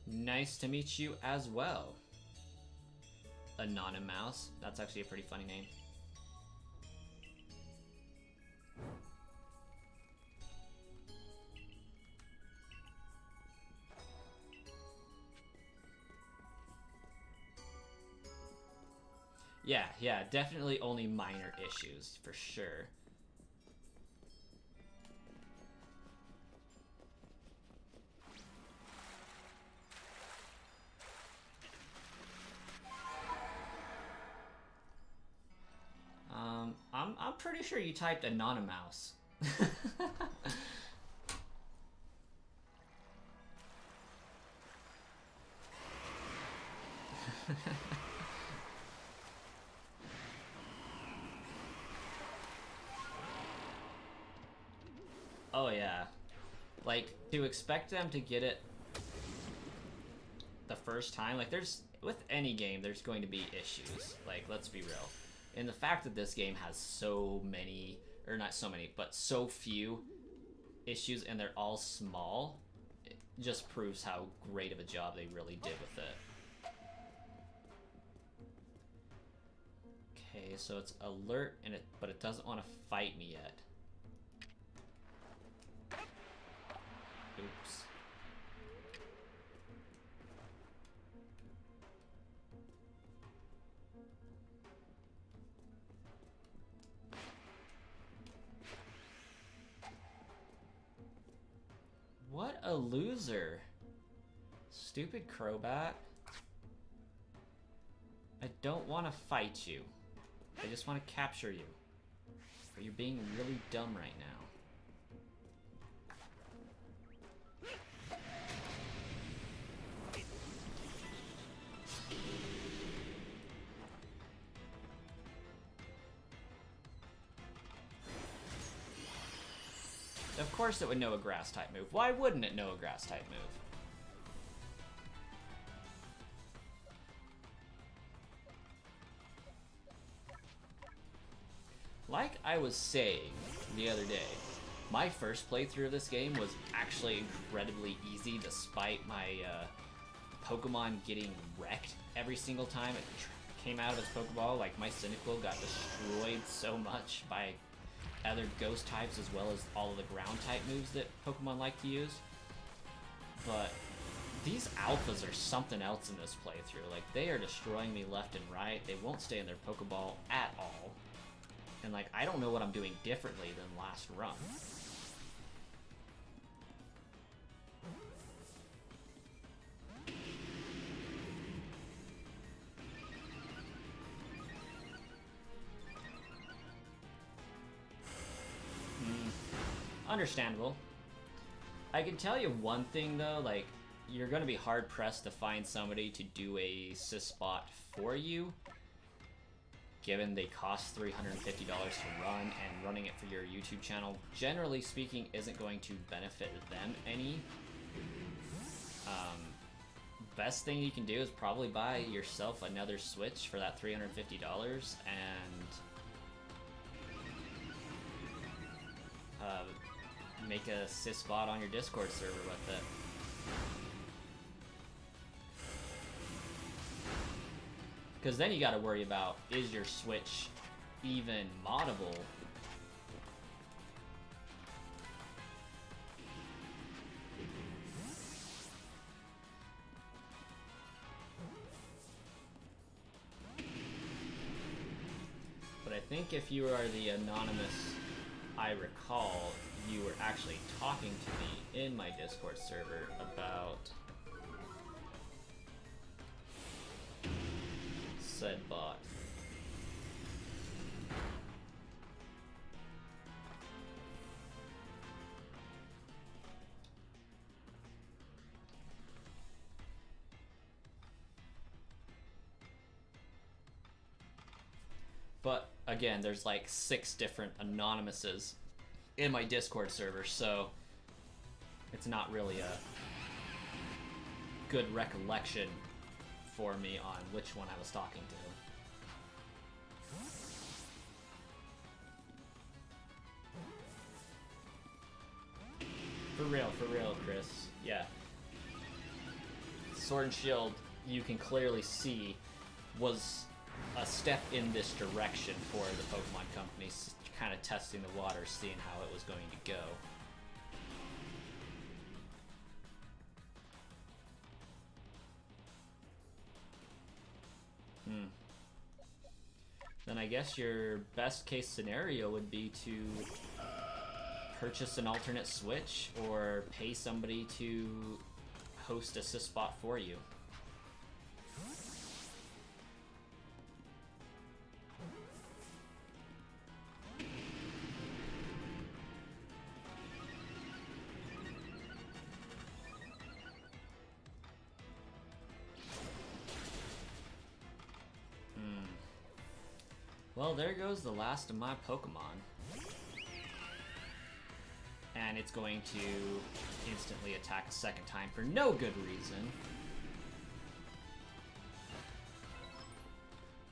Nice to meet you as well. Anonymous. That's actually a pretty funny name. Yeah, definitely only minor issues, for sure. I'm pretty sure you typed Anonymous. Oh yeah. Like, to expect them to get it the first time, like, with any game, there's going to be issues. Like, let's be real. And the fact that this game has so many, or not so many, but so few issues, and they're all small, it just proves how great of a job they really did with it. Okay, so it's alert, but it doesn't want to fight me yet. Oops. What a loser. Stupid Crobat. I don't want to fight you. I just want to capture you. But you're being really dumb right now. Of course it would know a grass type move. Why wouldn't it know a grass type move? like I was saying the other day, my first playthrough of this game was actually incredibly easy despite my Pokemon getting wrecked every single time it came out of its Pokeball. Like, my Cyndaquil got destroyed so much by other ghost types as well as all of the ground type moves that Pokemon like to use. But these alphas are something else in this playthrough. Like, they are destroying me left and right. They won't stay in their Pokeball at all. And, like, I don't know what I'm doing differently than last run. Understandable. I can tell you one thing though, like, you're gonna be hard pressed to find somebody to do a sis spot for you, given they cost $350 to run, and running it for your YouTube channel, generally speaking, isn't going to benefit them any. Best thing you can do is probably buy yourself another Switch for that $350 and make a sis spot on your Discord server with it. Because then you gotta worry about, is your Switch even moddable? But I think if you are the anonymous I recall, you were actually talking to me in my Discord server about said bot. But again, there's like 6 different anonymouses in my Discord server, so it's not really a good recollection for me on which one I was talking to. For real, Chris. Yeah. Sword and Shield, you can clearly see, was a step in this direction for the Pokemon Company, kind of testing the waters, seeing how it was going to go. Then I guess your best case scenario would be to purchase an alternate Switch or pay somebody to host a sis spot for you. Well, there goes the last of my Pokemon. And it's going to instantly attack a second time for no good reason.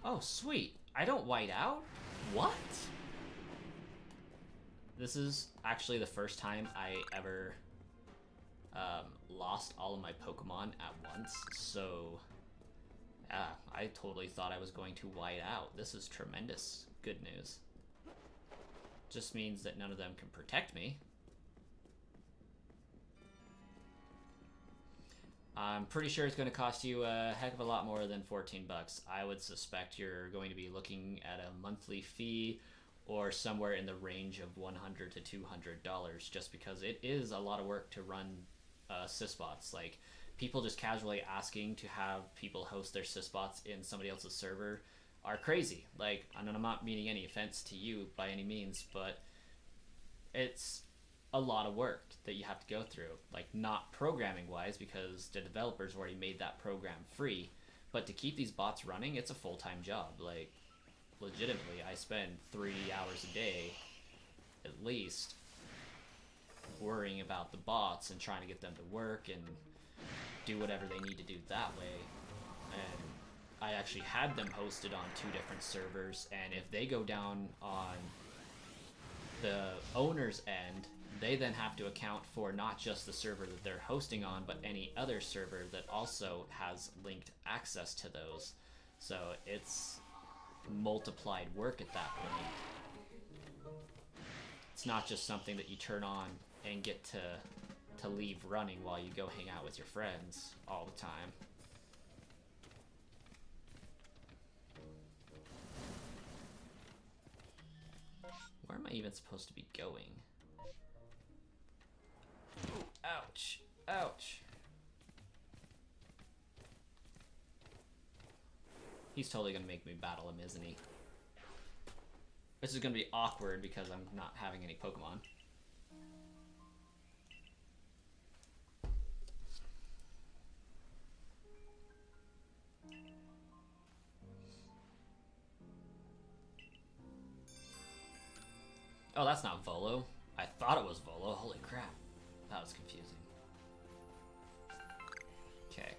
Oh, sweet. I don't white out? What? This is actually the first time I ever lost all of my Pokemon at once, so yeah, I totally thought I was going to white out. This is tremendous good news. Just means that none of them can protect me. I'm pretty sure it's going to cost you a heck of a lot more than 14 bucks. I would suspect you're going to be looking at a monthly fee or somewhere in the range of $100 to $200, just because it is a lot of work to run sis bots. Like, people just casually asking to have people host their sis bots in somebody else's server are crazy. Like, and I'm not meaning any offense to you by any means, but it's a lot of work that you have to go through. Like, not programming wise, because the developers already made that program free, but to keep these bots running, it's a full-time job. Like, legitimately, I spend 3 hours a day at least worrying about the bots and trying to get them to work and do whatever they need to do that way. And I actually had them hosted on 2 different servers, and if they go down on the owner's end, they then have to account for not just the server that they're hosting on, but any other server that also has linked access to those. So it's multiplied work at that point. It's not just something that you turn on and get to leave running while you go hang out with your friends all the time. Where am I even supposed to be going? Ooh, ouch. Ouch. He's totally gonna make me battle him, isn't he? This is gonna be awkward because I'm not having any Pokemon. Oh, that's not Volo. I thought it was Volo. Holy crap. That was confusing. Okay.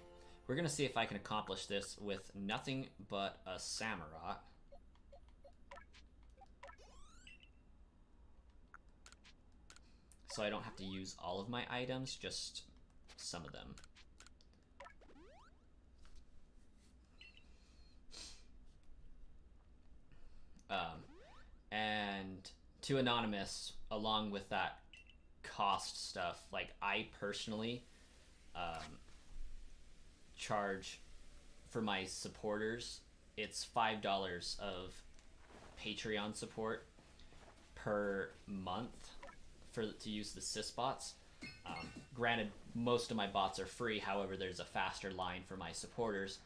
We're going to see if I can accomplish this with nothing but a Samurott. So I don't have to use all of my items, just some of them. And to Anonymous, along with that cost stuff, like I personally charge for my supporters, it's $5 of Patreon support per month to use the sys bots. Granted, most of my bots are free, however there's a faster line for my supporters.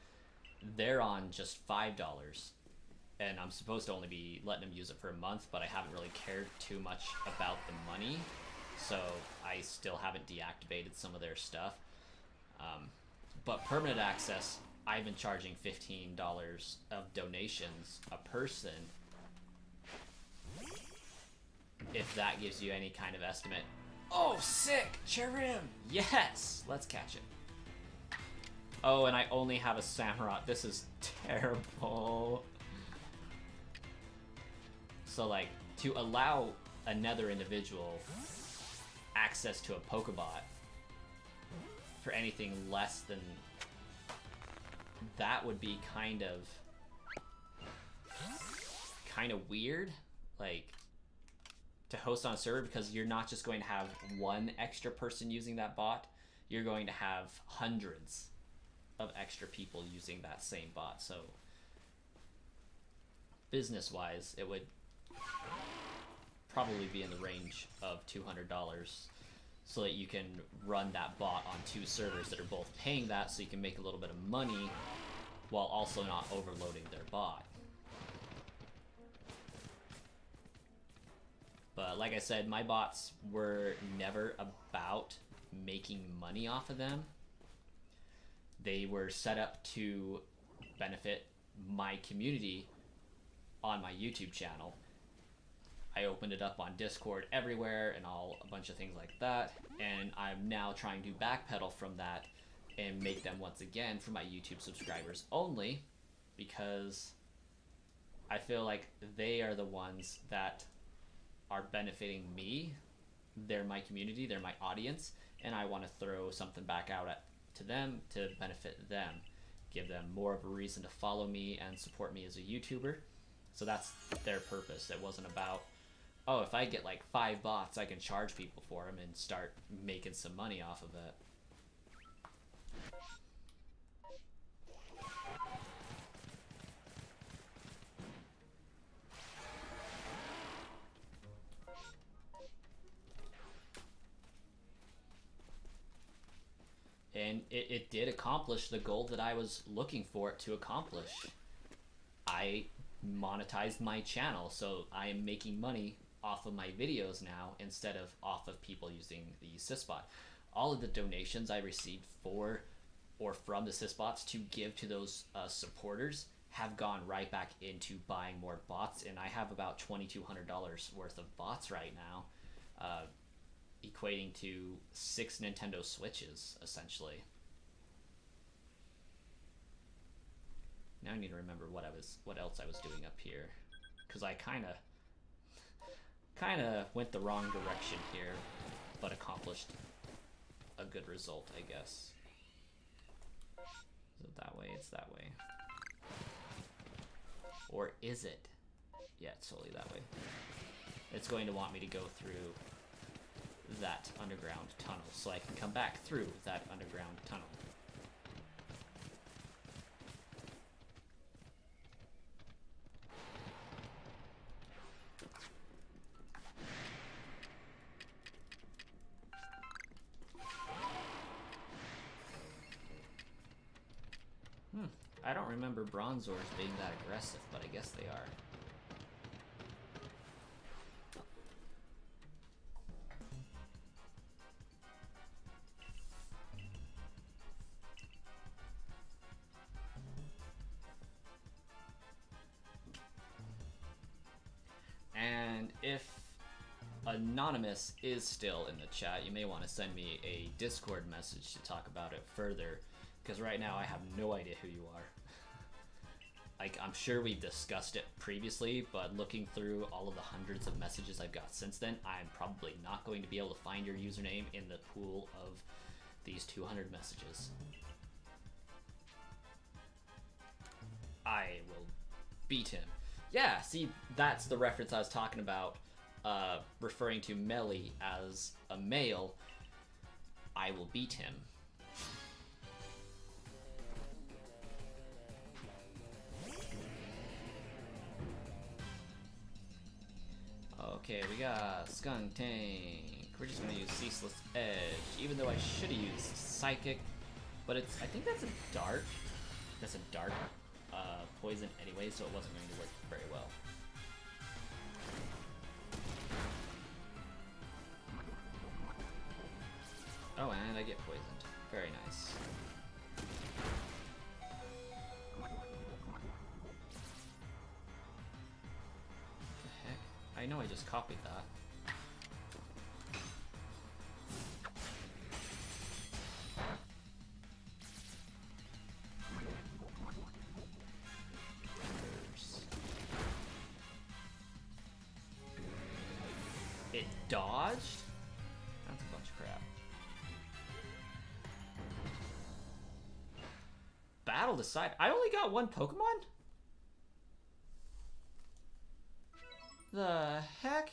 They're on just $5, and I'm supposed to only be letting them use it for a month, but I haven't really cared too much about the money, so I still haven't deactivated some of their stuff. But permanent access, I've been charging $15 of donations a person, if that gives you any kind of estimate. Oh, sick! Cherim! Yes! Let's catch it. Oh, and I only have a Samurott. This is terrible. So, like, to allow another individual access to a Pokebot for anything less than that would be kind of weird, like, to host on a server, because you're not just going to have one extra person using that bot, you're going to have hundreds of extra people using that same bot. So business wise, it would probably be in the range of $200, so that you can run that bot on two servers that are both paying that, so you can make a little bit of money while also not overloading their bot. But like I said, my bots were never about making money off of them. They were set up to benefit my community on my YouTube channel. I opened it up on Discord everywhere and a bunch of things like that, and I'm now trying to backpedal from that and make them once again for my YouTube subscribers only, because I feel like they are the ones that are benefiting me. They're my community, they're my audience, and I want to throw something back out to them to benefit them, give them more of a reason to follow me and support me as a YouTuber. So that's their purpose. It wasn't about, oh, if I get like 5 bots, I can charge people for them and start making some money off of it. And it did accomplish the goal that I was looking for it to accomplish. I monetized my channel, so I am making money off of my videos now instead of off of people using the Sysbot. All of the donations I received for or from the Sysbots to give to those supporters have gone right back into buying more bots, and I have about $2,200 worth of bots right now, equating to 6 Nintendo Switches, essentially. Now I need to remember what else I was doing up here, because I kind of Kind of went the wrong direction here, but accomplished a good result, I guess. Is it that way? It's that way. Or is it? Yeah, it's totally that way. It's going to want me to go through that underground tunnel so I can come back through that underground tunnel. I don't remember Bronzors being that aggressive, but I guess they are. And if Anonymous is still in the chat, you may want to send me a Discord message to talk about it further, because right now I have no idea who you are. Like, I'm sure we've discussed it previously, but looking through all of the hundreds of messages I've got since then, I'm probably not going to be able to find your username in the pool of these 200 messages. I will beat him. Yeah, see, that's the reference I was talking about, referring to Melly as a male. I will beat him. Okay, we got Skunk Tank. We're just gonna use Ceaseless Edge, even though I should have used Psychic, but it's, I think that's a dart. That's a dart poison anyway, so it wasn't going to work very well. Oh, and I get poisoned. Very nice. I know I just copied that. It dodged? That's a bunch of crap. Battle decide. I only got one Pokemon? The heck?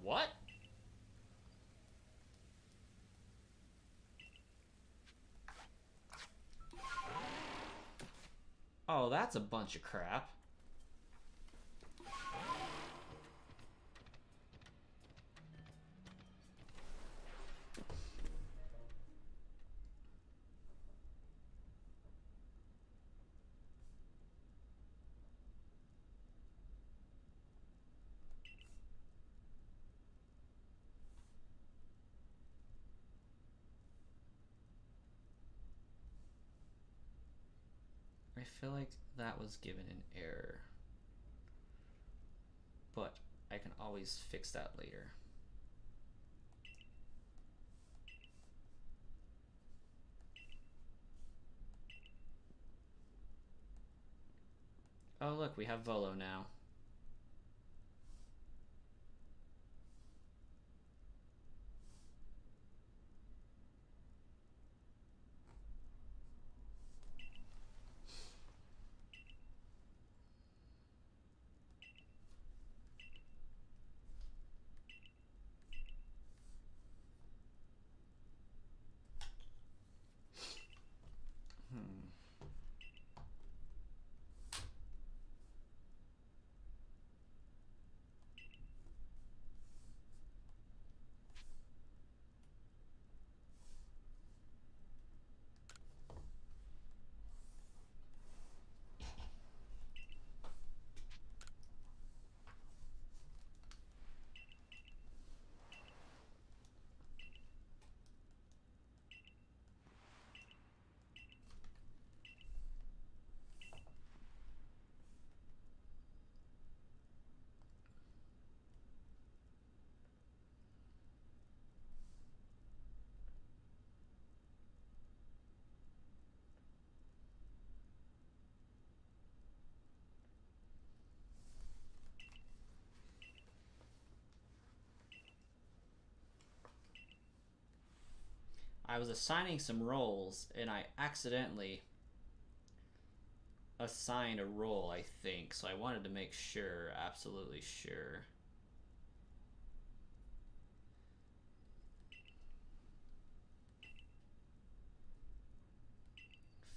What? Oh, that's a bunch of crap. I feel like that was given an error, but I can always fix that later. Oh look, we have Volo now. I was assigning some roles and I accidentally assigned a role, I think, so I wanted to make sure, absolutely sure.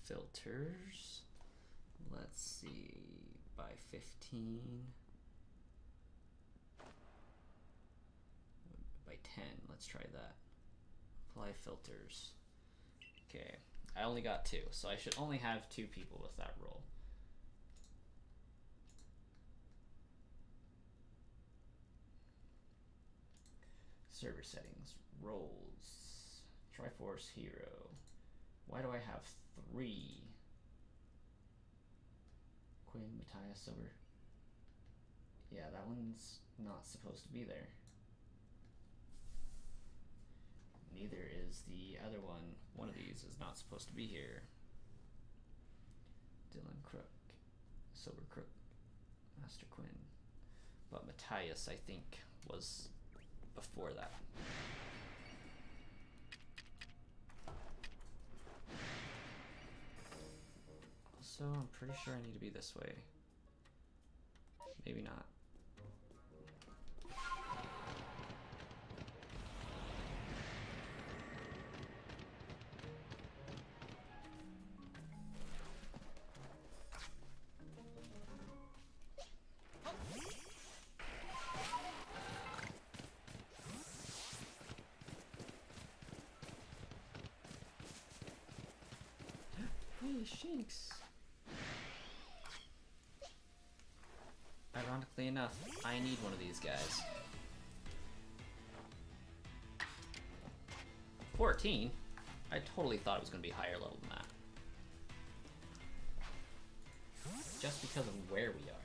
Filters. Let's see, by 15. By 10, let's try that. Apply filters. Okay, I only got 2, so I should only have 2 people with that role. Server settings, roles, Triforce Hero. Why do I have 3? Quinn, Matthias, Silver. Yeah, that one's not supposed to be there. Neither is the other one. One of these is not supposed to be here. Dylan Crook, Silver Crook, Master Quinn. But Matthias, I think, was before that. So I'm pretty sure I need to be this way. Maybe not. Hey, Shinx! Ironically enough, I need one of these guys. 14? I totally thought it was going to be higher level than that. Just because of where we are.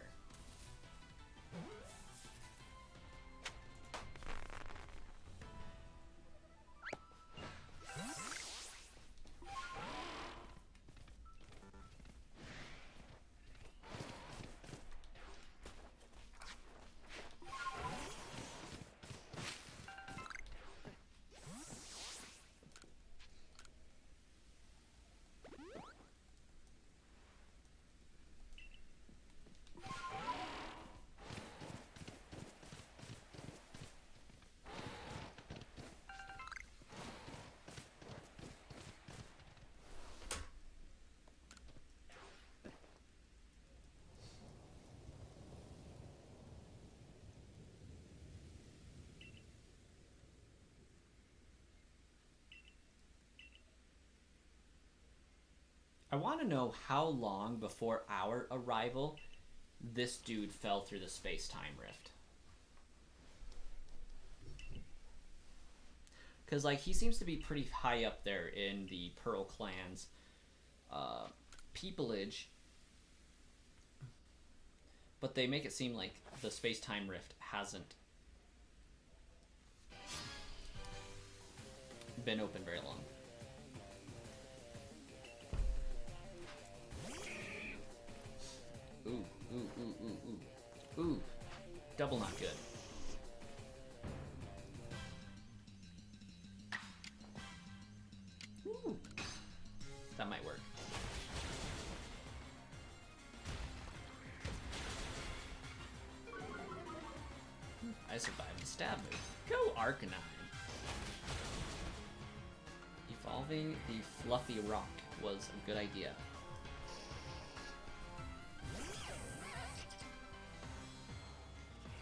I want to know how long before our arrival this dude fell through the space-time rift. Because, like, he seems to be pretty high up there in the Pearl Clan's peopleage. But they make it seem like the space-time rift hasn't been open very long. Ooh, ooh, ooh, ooh, ooh. Ooh. Double not good. Ooh. That might work. I survived the stab move. Go Arcanine! Evolving the Fluffy Rock was a good idea.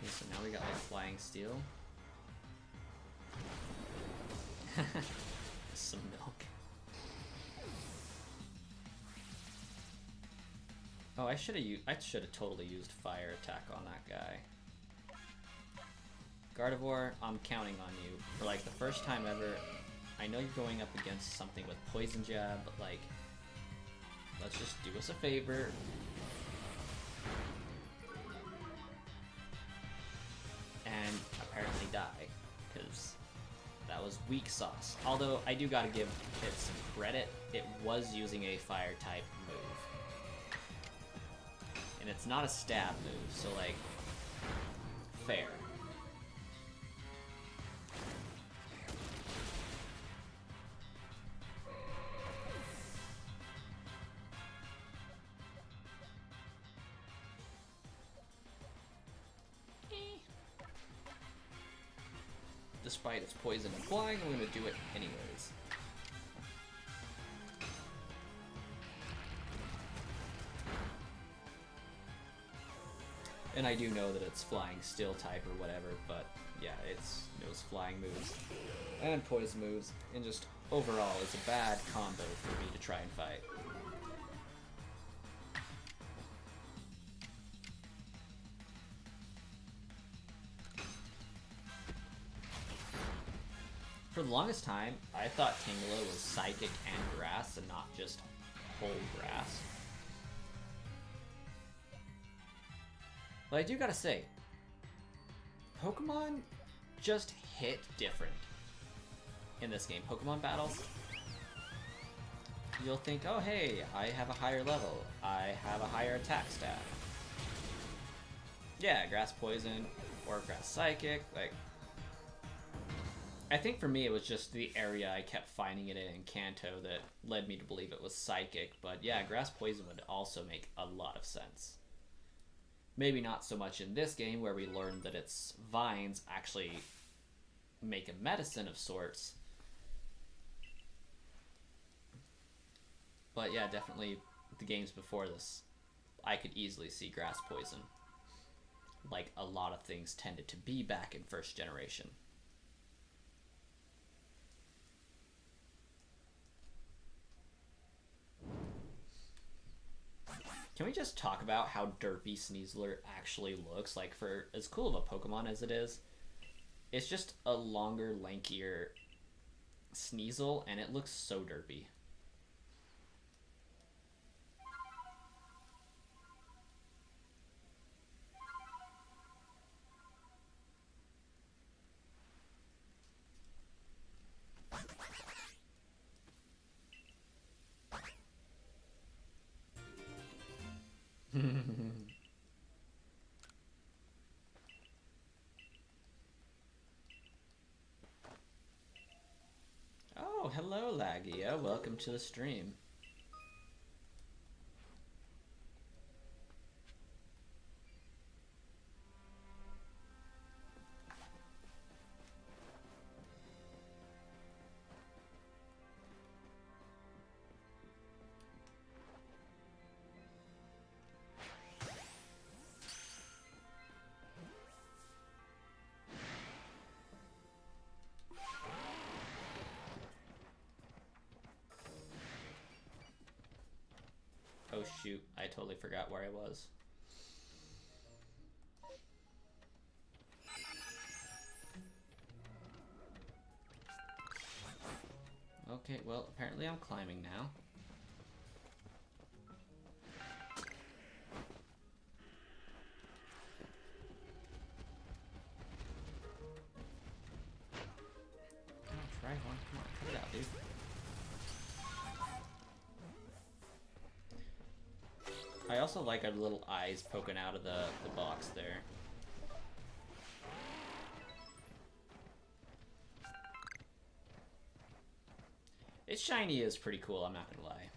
Okay, so now we got like Flying Steel. Some milk. Oh, I should have totally used Fire Attack on that guy. Gardevoir, I'm counting on you. For like the first time ever, I know you're going up against something with Poison Jab, but like, let's just do us a favor. And apparently die, because that was weak sauce. Although, I do gotta give it some credit, it was using a fire type move. And it's not a stab move, so like, fair. despite its poison and flying, I'm gonna do it anyways. And I do know that it's flying steel type or whatever, but yeah, it knows flying moves and poison moves, and just overall it's a bad combo for me to try and fight. For the longest time, I thought Tangela was psychic and grass and not just whole grass. But I do gotta say, Pokemon just hit different in this game. Pokemon battles, you'll think, oh hey, I have a higher level, I have a higher attack stat. Yeah, grass poison or grass psychic, like, I think for me it was just the area I kept finding it in Kanto that led me to believe it was psychic, but yeah, grass poison would also make a lot of sense. Maybe not so much in this game where we learned that its vines actually make a medicine of sorts. But yeah, definitely the games before this, I could easily see grass poison. Like a lot of things tended to be back in first generation. Can we just talk about how derpy Sneasler actually looks? Like, for as cool of a Pokemon as it is, it's just a longer, lankier Sneasel, and it looks so derpy. Oh, hello Lagia, welcome to the stream. Oh shoot, I totally forgot where I was. Okay, well, apparently I'm climbing now. Oh, try one. Come on, cut it out, dude. I also like our little eyes poking out of the box there. Its shiny is pretty cool, I'm not gonna lie.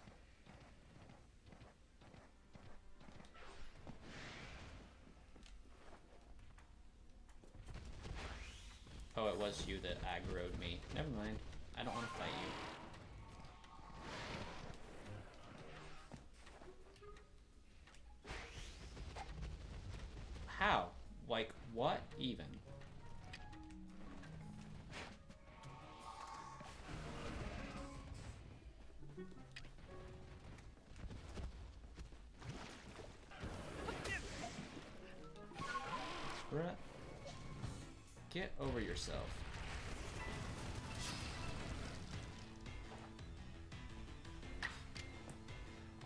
Oh, it was you that aggroed me. Never mind. I don't want to fight you. How? Like, what even? Bruh. Get over yourself.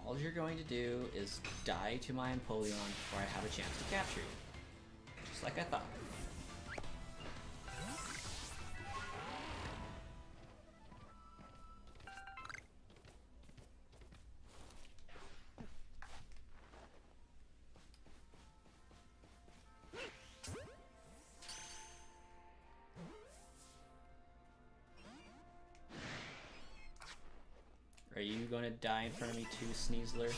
All you're going to do is die to my Empoleon before I have a chance to capture you. Just like I thought. Are you gonna die in front of me too, Sneasler?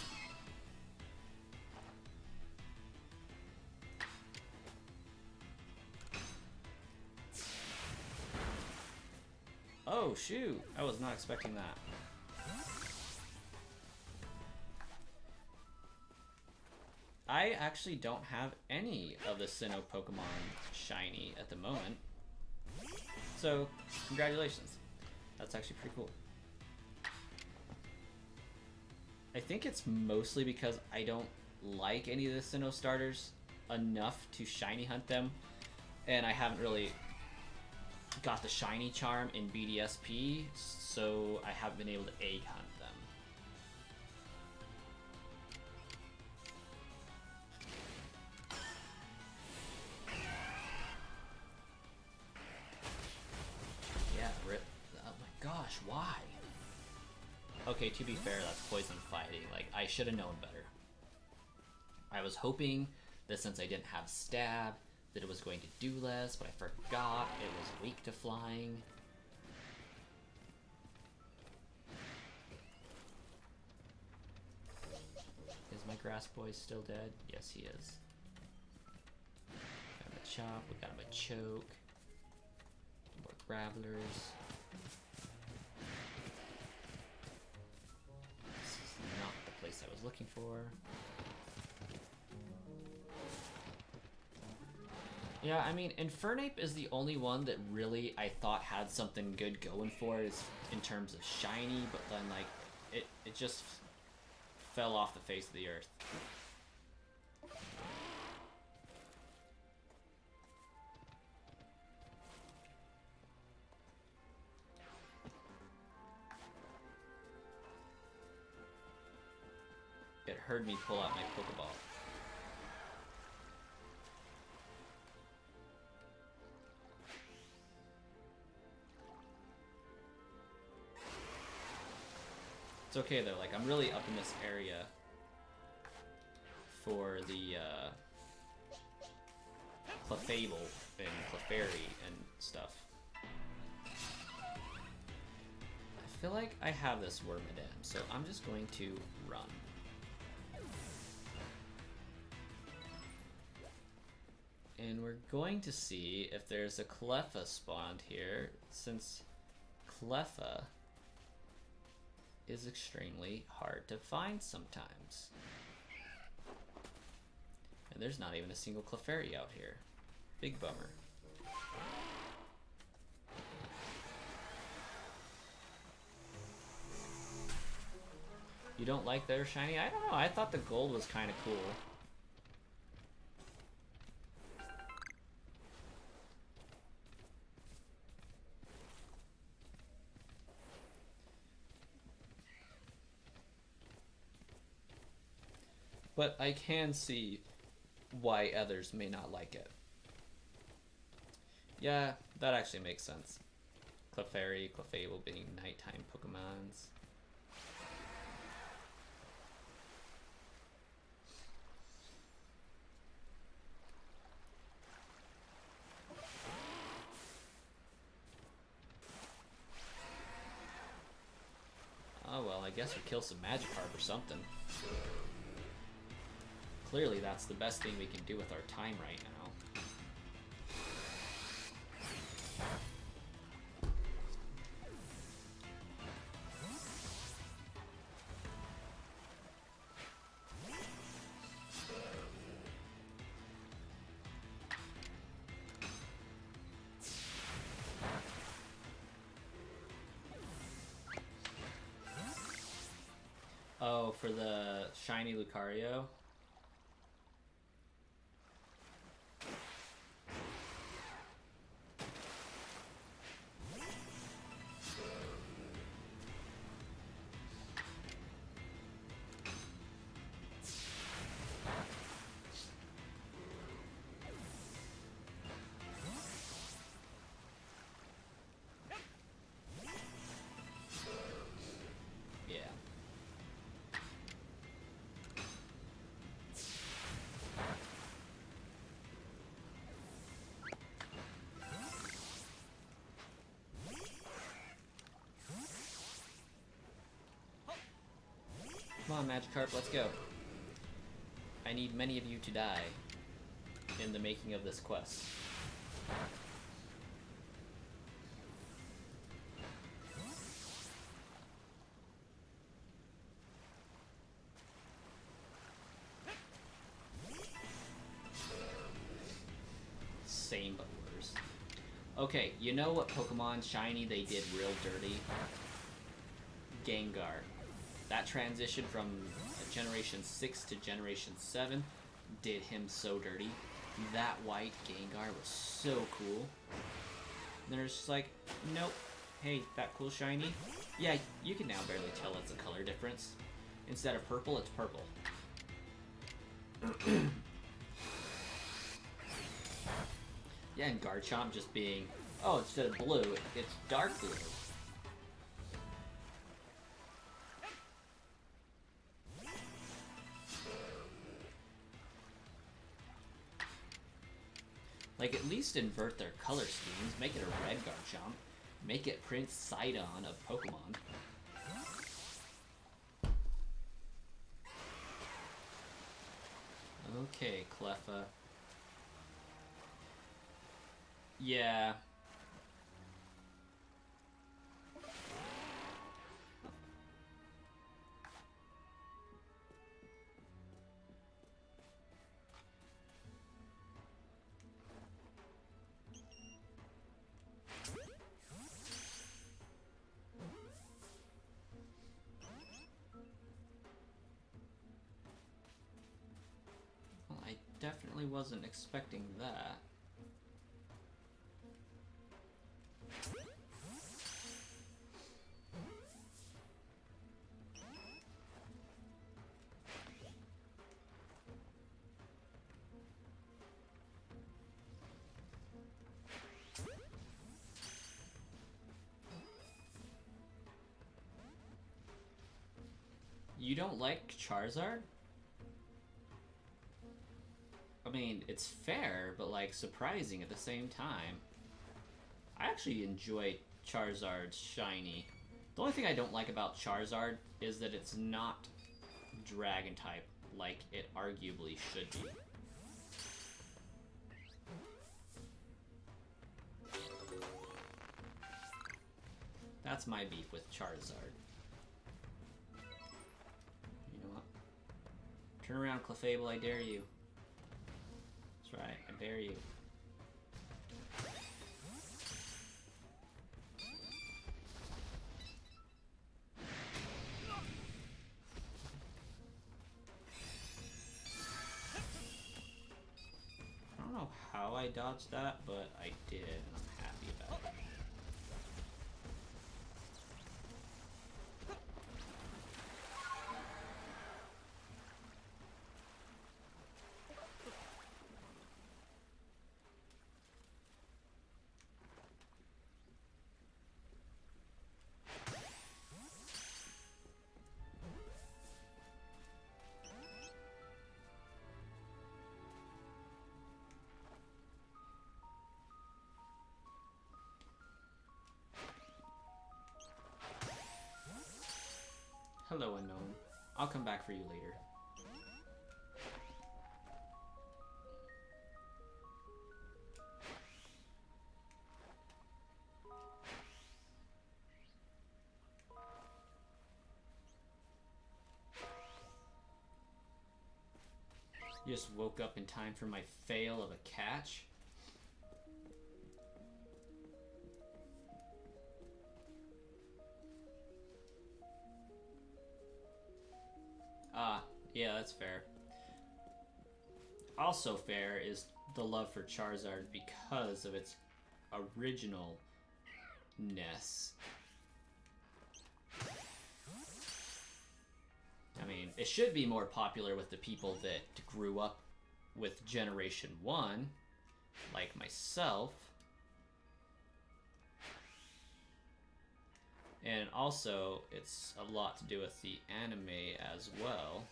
shoot! I was not expecting that. I actually don't have any of the Sinnoh Pokemon shiny at the moment. So, congratulations. That's actually pretty cool. I think it's mostly because I don't like any of the Sinnoh starters enough to shiny hunt them. And I haven't really got the shiny charm in BDSP, so I haven't been able to egg hunt them. Yeah, rip. Oh my gosh, why? Okay, to be fair, that's poison fighting. Like, I should have known better. I was hoping that since I didn't have stab, that it was going to do less, but I forgot it was weak to flying. Is my grass boy still dead? Yes, he is. Got him a chop, we got him a choke. More gravelers. This is not the place I was looking for. Yeah, I mean, Infernape is the only one that really I thought had something good going for it in terms of shiny, but then, like, it just fell off the face of the earth. It heard me pull out my Pokeball. It's okay though, like I'm really up in this area for the Clefable and Clefairy and stuff. I feel like I have this Wormadam, so I'm just going to run. And we're going to see if there's a Cleffa spawned here, since Cleffa is extremely hard to find sometimes. And there's not even a single Clefairy out here. Big bummer. You don't like their shiny? I don't know, I thought the gold was kind of cool. But I can see why others may not like it. Yeah, that actually makes sense. Clefairy, Clefable being nighttime Pokemons. Oh well, I guess we kill some Magikarp or something. Clearly that's the best thing we can do with our time right now. Oh, for the shiny Lucario? Come on, Magikarp, let's go. I need many of you to die in the making of this quest. Okay, you know what Pokemon Shiny they did real dirty? Gengar. That transition from Generation 6 to Generation 7 did him so dirty. That white Gengar was so cool. And they're just like, nope. Hey, that cool shiny? Yeah, you can now barely tell it's a color difference. Instead of purple, it's purple. Yeah, and Garchomp just being, oh, instead of blue, it's dark blue. Like, at least invert their color schemes. Make it a red Garchomp. Make it Prince Sidon of Pokemon. Okay, Cleffa. Yeah. Well, I definitely wasn't expecting that. You don't like Charizard? I mean, it's fair, but like surprising at the same time. I actually enjoy Charizard's shiny. The only thing I don't like about Charizard is that it's not Dragon type like it arguably should be. That's my beef with Charizard. You know what? Turn around, Clefable, I dare you. That's right, I dare you. I don't know how I dodged that, but I did, and I'm happy about it. Hello, Unknown. I'll come back for you later. You just woke up in time for my fail of a catch? Yeah, that's fair. Also fair is the love for Charizard because of its originalness. I mean, it should be more popular with the people that grew up with Generation 1, like myself. And also, it's a lot to do with the anime as well.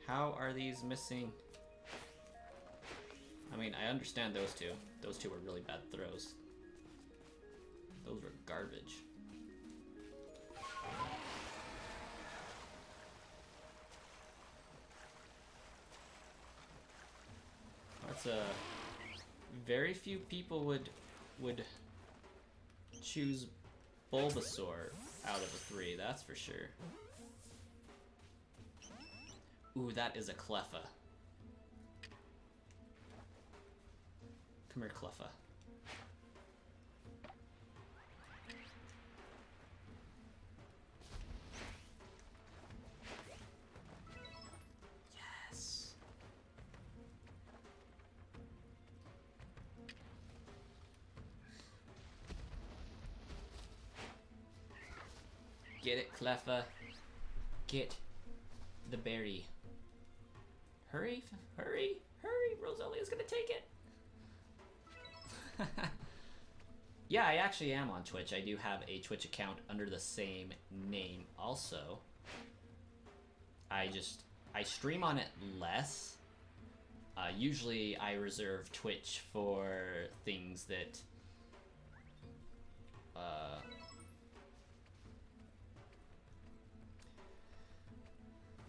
How are these missing? I mean, I understand those two. Those two were really bad throws. Those were garbage. That's very few people would choose Bulbasaur out of the 3, that's for sure. Ooh, that is a Cleffa. Come here, Cleffa. Yes. Get it, Cleffa. Get the berry. Hurry, hurry, hurry. Rosalia's gonna take it. Yeah, I actually am on Twitch. I do have a Twitch account under the same name also. I stream on it less. Usually I reserve Twitch for things that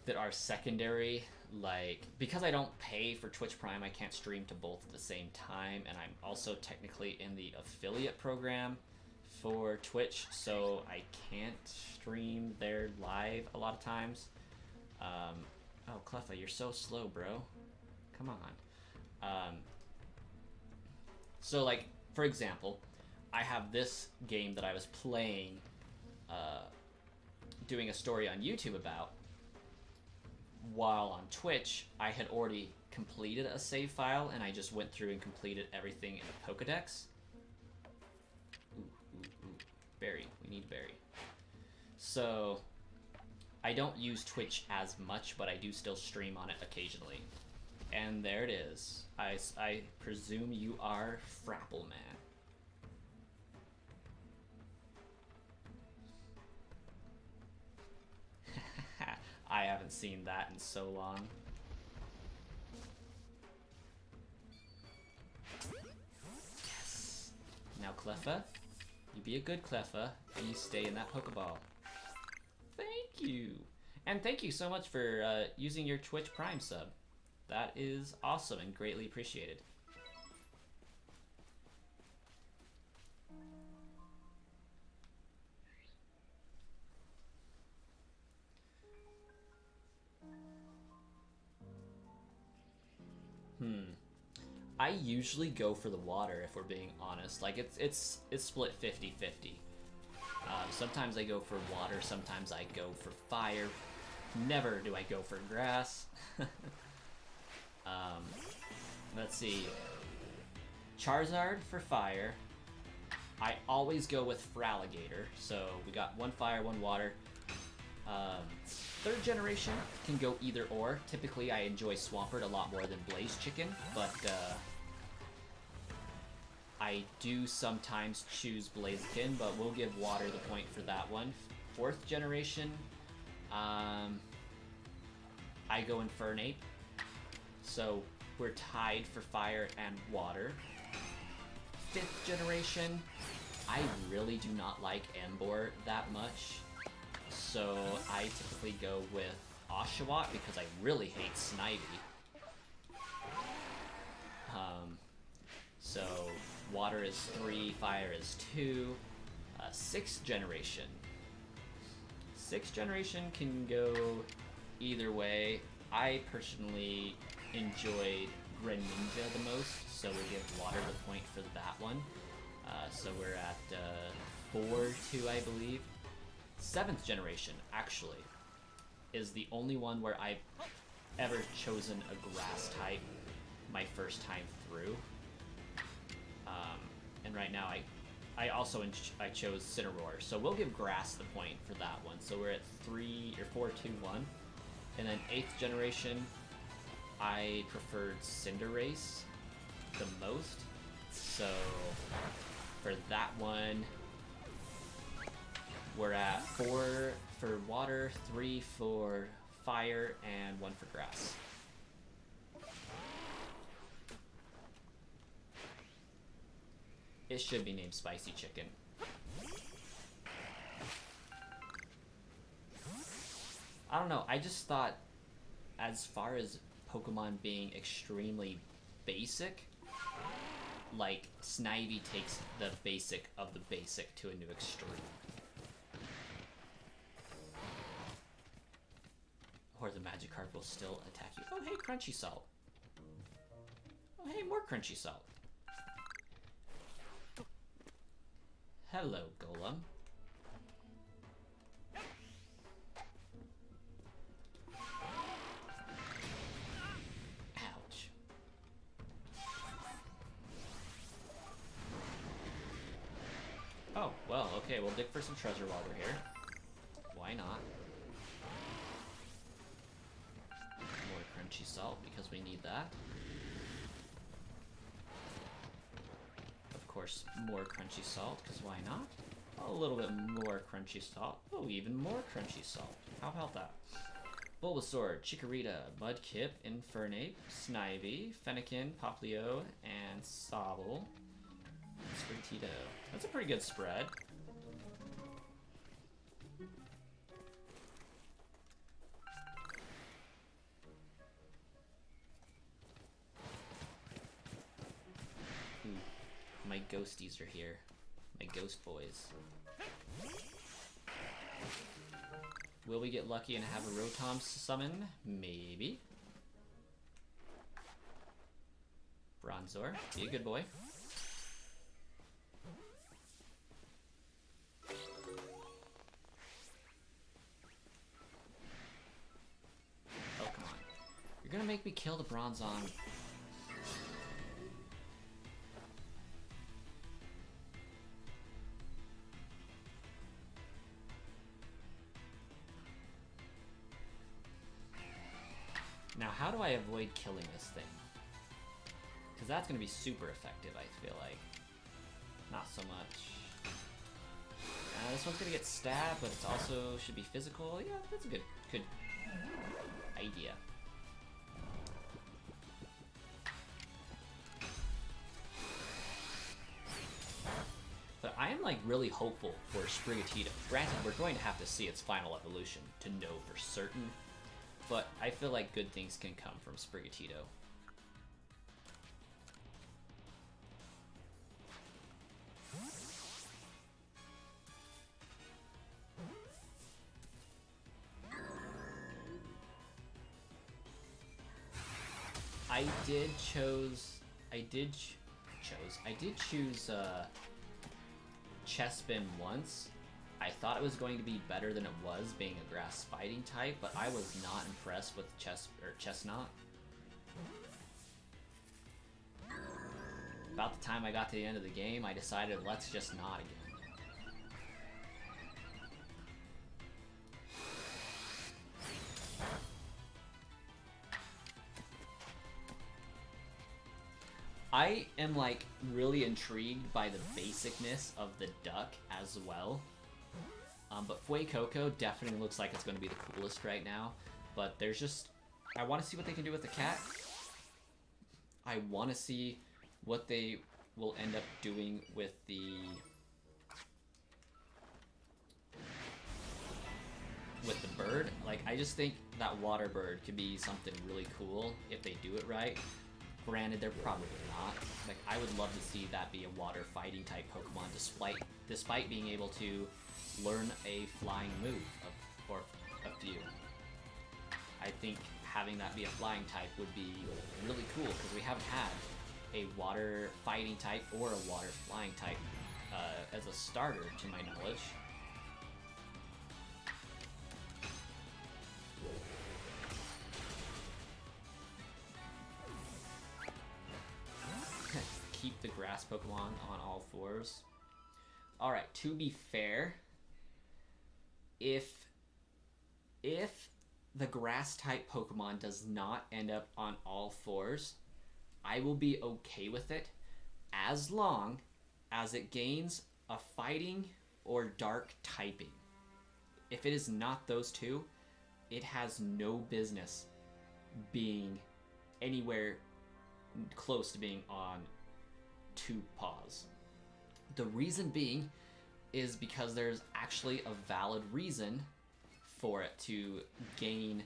that are secondary, like, because I don't pay for Twitch Prime, I can't stream to both at the same time, and I'm also technically in the affiliate program for Twitch, so I can't stream there live a lot of times. Oh, Cleffa, you're so slow, bro. Come on. So, like, for example, I have this game that I was playing, doing a story on YouTube about. While on Twitch, I had already completed a save file, and I just went through and completed everything in the Pokedex. Ooh, ooh, ooh. Berry. We need berry. So, I don't use Twitch as much, but I do still stream on it occasionally. And there it is. I presume you are Frapple Man. I haven't seen that in so long. Yes! Now, Cleffa, you be a good Cleffa, and you stay in that Pokeball. Thank you! And thank you so much for using your Twitch Prime sub. That is awesome and greatly appreciated. I usually go for the water, if we're being honest. Like, it's split 50-50. Sometimes I go for water, sometimes I go for fire. Never do I go for grass. Let's see. Charizard for fire. I always go with Feraligatr. So we got one fire, one water. Third generation can go either or. Typically, I enjoy Swampert a lot more than Blaze Chicken, but I do sometimes choose Blaziken, but we'll give Water the point for that one. Fourth generation, I go Infernape. So we're tied for Fire and Water. Fifth generation, I really do not like Emboar that much. So I typically go with Oshawott because I really hate Snivy. So water is 3, fire is 2. Sixth generation. Sixth generation can go either way. I personally enjoyed Greninja the most, so we'll give water the point for that one. So we're at 4-2, I believe. Seventh generation, actually, is the only one where I've ever chosen a grass type my first time through. And right now I also I chose Cineroar, so we'll give grass the point for that one. So we're at 4-2-1. And then 8th generation, I preferred Cinderace the most. So for that one, we're at 4 for water, 3 for fire, and 1 for grass. It should be named Spicy Chicken. I don't know, I just thought, as far as Pokemon being extremely basic, like, Snivy takes the basic of the basic to a new extreme. Or the Magikarp will still attack you. Oh, hey, Crunchy Salt. Oh, hey, more Crunchy Salt. Hello, Golem. Ouch. Oh, well, okay, we'll dig for some treasure while we're here. Why not? More Crunchy Salt, because we need that. Of course, more Crunchy Salt, because why not? A little bit more Crunchy Salt. Oh, even more Crunchy Salt. How about that? Bulbasaur, Chikorita, Mudkip, Infernape, Snivy, Fennekin, Popplio, and Sobble. Sprigatito. That's a pretty good spread. My ghosties are here. My ghost boys. Will we get lucky and have a Rotom summon? Maybe. Bronzor, be a good boy. Oh, come on. You're gonna make me kill the Bronzong. Now, how do I avoid killing this thing? Because that's going to be super effective, I feel like. Not so much. This one's going to get stabbed, but it also should be physical. Yeah, that's a good idea. But I am, like, really hopeful for Sprigatito. Granted, we're going to have to see its final evolution to know for certain. But I feel like good things can come from Sprigatito. I did choose Chespin once. I thought it was going to be better than it was, being a grass fighting type, but I was not impressed with Chestnut. About the time I got to the end of the game, I decided let's just not again. I am like really intrigued by the basicness of the duck as well. But Fuecoco definitely looks like it's going to be the coolest right now. But there's just... I want to see what they can do with the cat. I want to see what they will end up doing with the... bird. Like, I just think that water bird could be something really cool if they do it right. Granted, they're probably not. Like, I would love to see that be a water fighting type Pokemon despite being able to learn a flying move, or a few. I think having that be a flying type would be really cool, because we haven't had a water fighting type or a water flying type as a starter, to my knowledge. Keep the grass Pokemon on all fours. Alright, to be fair, if the grass type Pokemon does not end up on all fours, I will be okay with it as long as it gains a fighting or dark typing. If it is not those two, it has no business being anywhere close to being on two paws. The reason being is because there's actually a valid reason for it to gain,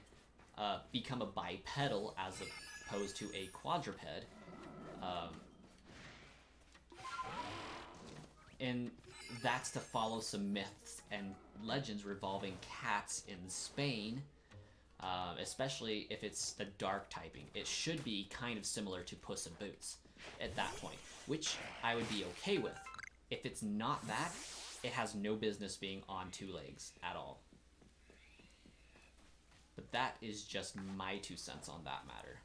become a bipedal as opposed to a quadruped. And that's to follow some myths and legends revolving cats in Spain, especially if it's the dark typing. It should be kind of similar to Puss in Boots at that point, which I would be okay with. If it's not that, it has no business being on 2 legs at all. But that is just my 2 cents on that matter.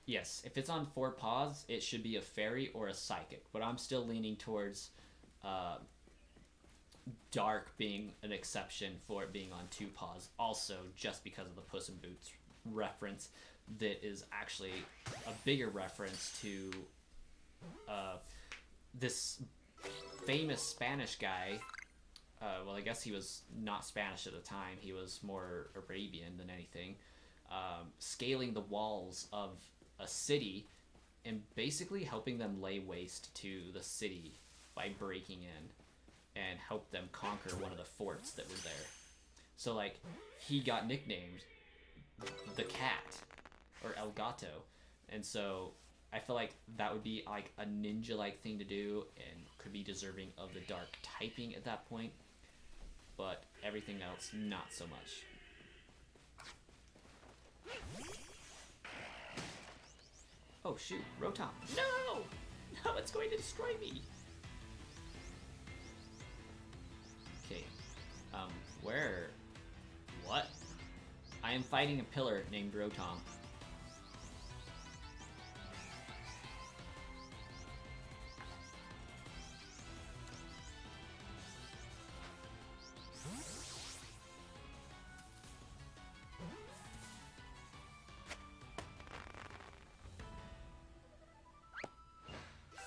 Yes, if it's on 4 paws, it should be a fairy or a psychic, but I'm still leaning towards dark being an exception for it being on 2 paws, also just because of the Puss in Boots reference that is actually a bigger reference to this famous Spanish guy. Well, I guess he was not Spanish at the time, he was more Arabian than anything, scaling the walls of a city and basically helping them lay waste to the city by breaking in and help them conquer one of the forts that were there. So like he got nicknamed the Cat or El Gato, and so I feel like that would be like a ninja-like thing to do and could be deserving of the dark typing at that point, but everything else not so much. Oh shoot, Rotom. No! No, it's going to destroy me! Okay. Where? What? I am fighting a pillar named Rotom.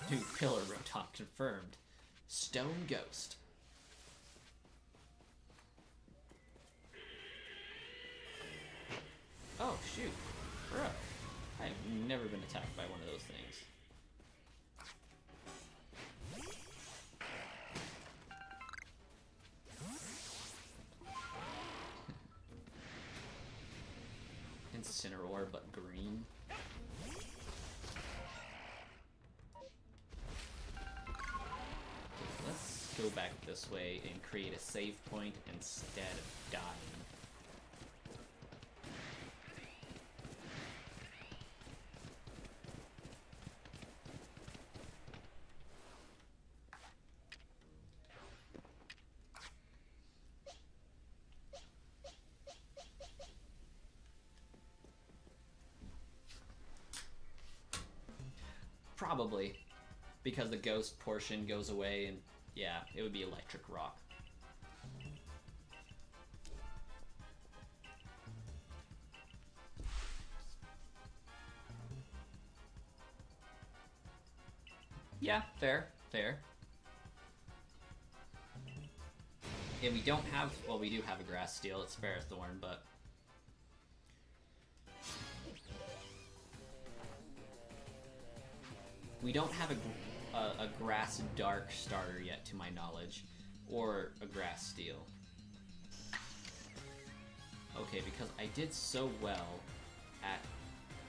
New pillar Rotom confirmed. Stone Ghost. Oh shoot, bro. I have never been attacked by one of those things. Incineroar, but green. Let's go back this way and create a save point instead of dying. Probably, because the ghost portion goes away, and yeah, it would be Electric Rock. Yeah, fair, fair. Yeah, we don't have, well, we do have a Grass Steel, it's Ferrothorn, but we don't have a Grass Dark starter yet, to my knowledge, or a Grass Steel. Okay, because I did so well at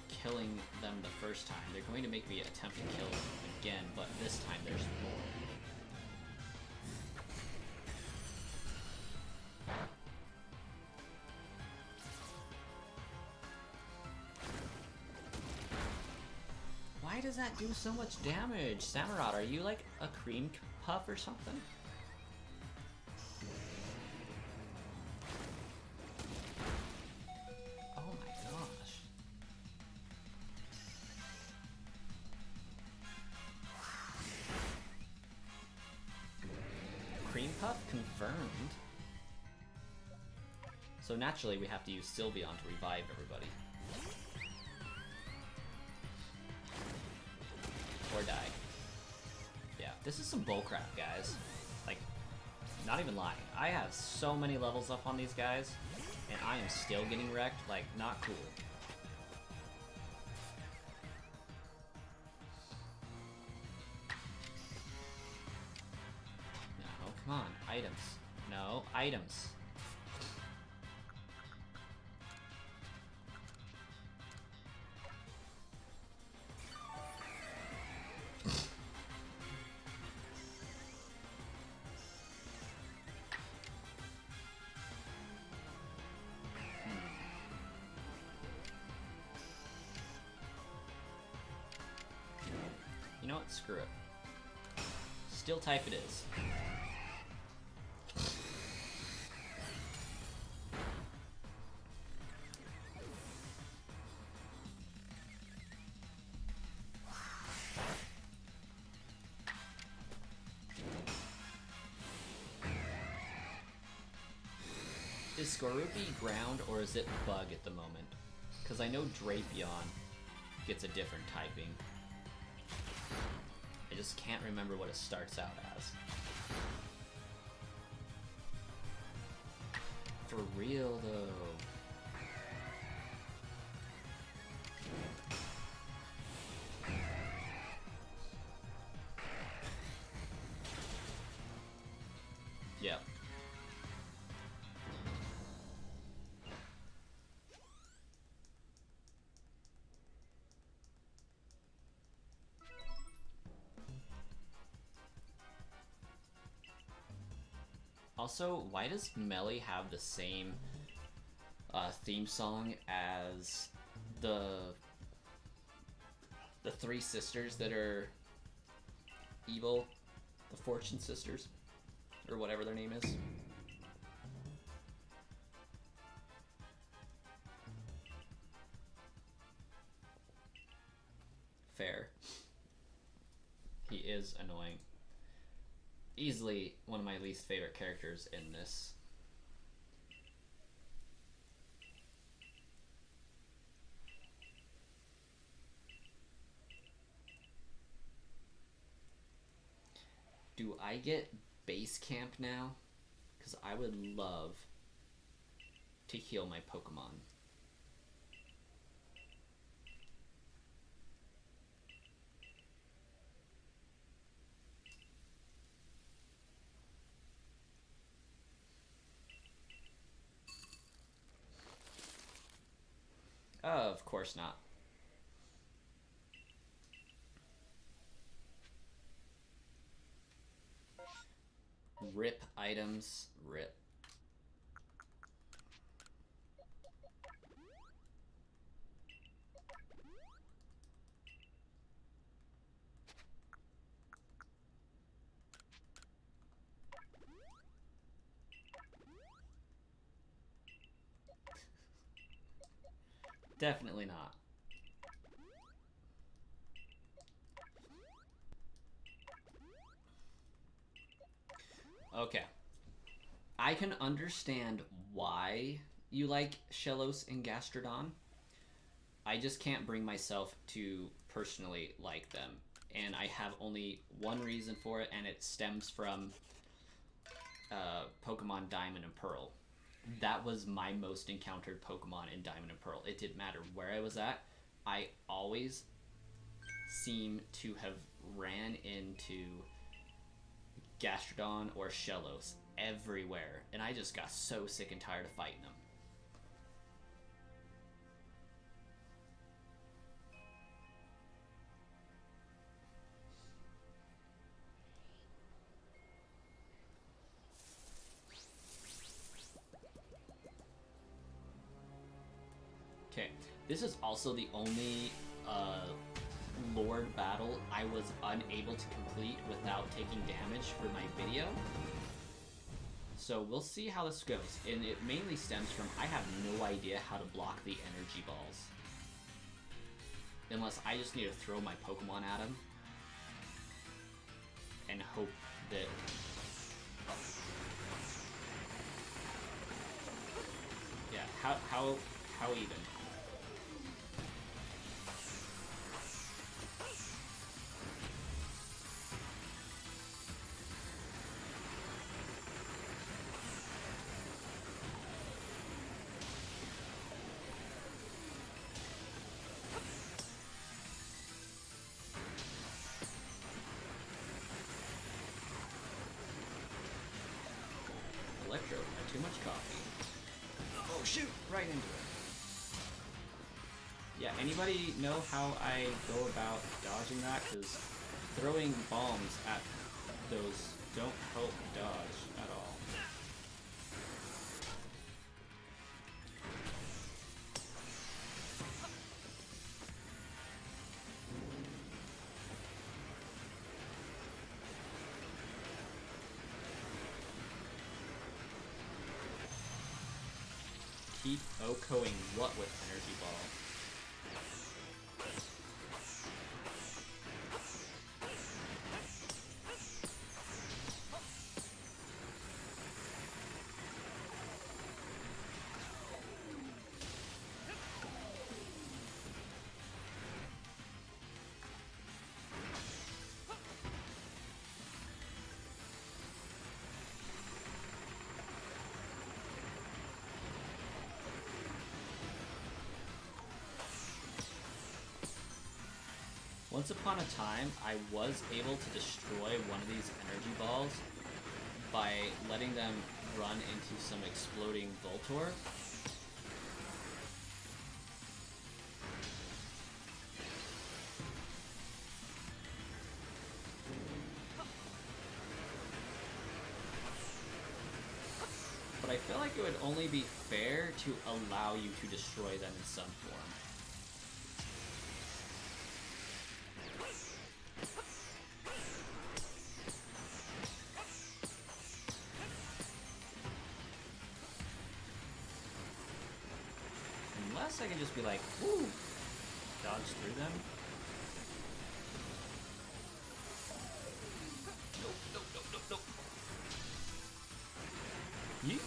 killing them the first time, they're going to make me attempt to kill them again, but this time there's more. Why does that do so much damage? Samurott, are you like a cream puff or something? Oh my gosh. Cream puff confirmed. So naturally we have to use Sylveon to revive everybody. Or die. Yeah, this is some bullcrap, guys. Like, not even lying. I have so many levels up on these guys, and I am still getting wrecked. Like, not cool. No, come on. Items. No, items. know what? Screw it. Steel type it is. Is Skorupi ground or is it bug at the moment? Because I know Drapion gets a different typing. I just can't remember what it starts out as. For real though. Yep. Also, why does Melee have the same theme song as the three sisters that are evil, the Fortune Sisters, or whatever their name is? Fair. He is annoying. Easily one of my least favorite characters in this. Do I get base camp now? Because I would love to heal my Pokemon. Of course not. Rip items, rip. Definitely not. Okay. I can understand why you like Shellos and Gastrodon. I just can't bring myself to personally like them. And I have only one reason for it, and it stems from Pokemon Diamond and Pearl. That was my most encountered Pokemon in Diamond and Pearl. It didn't matter where I was at. I always seem to have ran into Gastrodon or Shellos everywhere, and I just got so sick and tired of fighting them. Okay, this is also the only Lord battle I was unable to complete without taking damage for my video. So we'll see how this goes. And it mainly stems from I have no idea how to block the energy balls. Unless I just need to throw my Pokemon at him. And hope that... Yeah, how even? Electro, had too much coffee. Oh shoot, right into it. Yeah, anybody know how I go about dodging that? Because throwing bombs at those don't help dodge at all. keep OHKOing what with Energy Ball? Once upon a time, I was able to destroy one of these energy balls by letting them run into some exploding Voltor. But I feel like it would only be fair to allow you to destroy them in some form. I can just be like, woo, dodge through them. Nope, nope, nope, nope, nope. Yeet.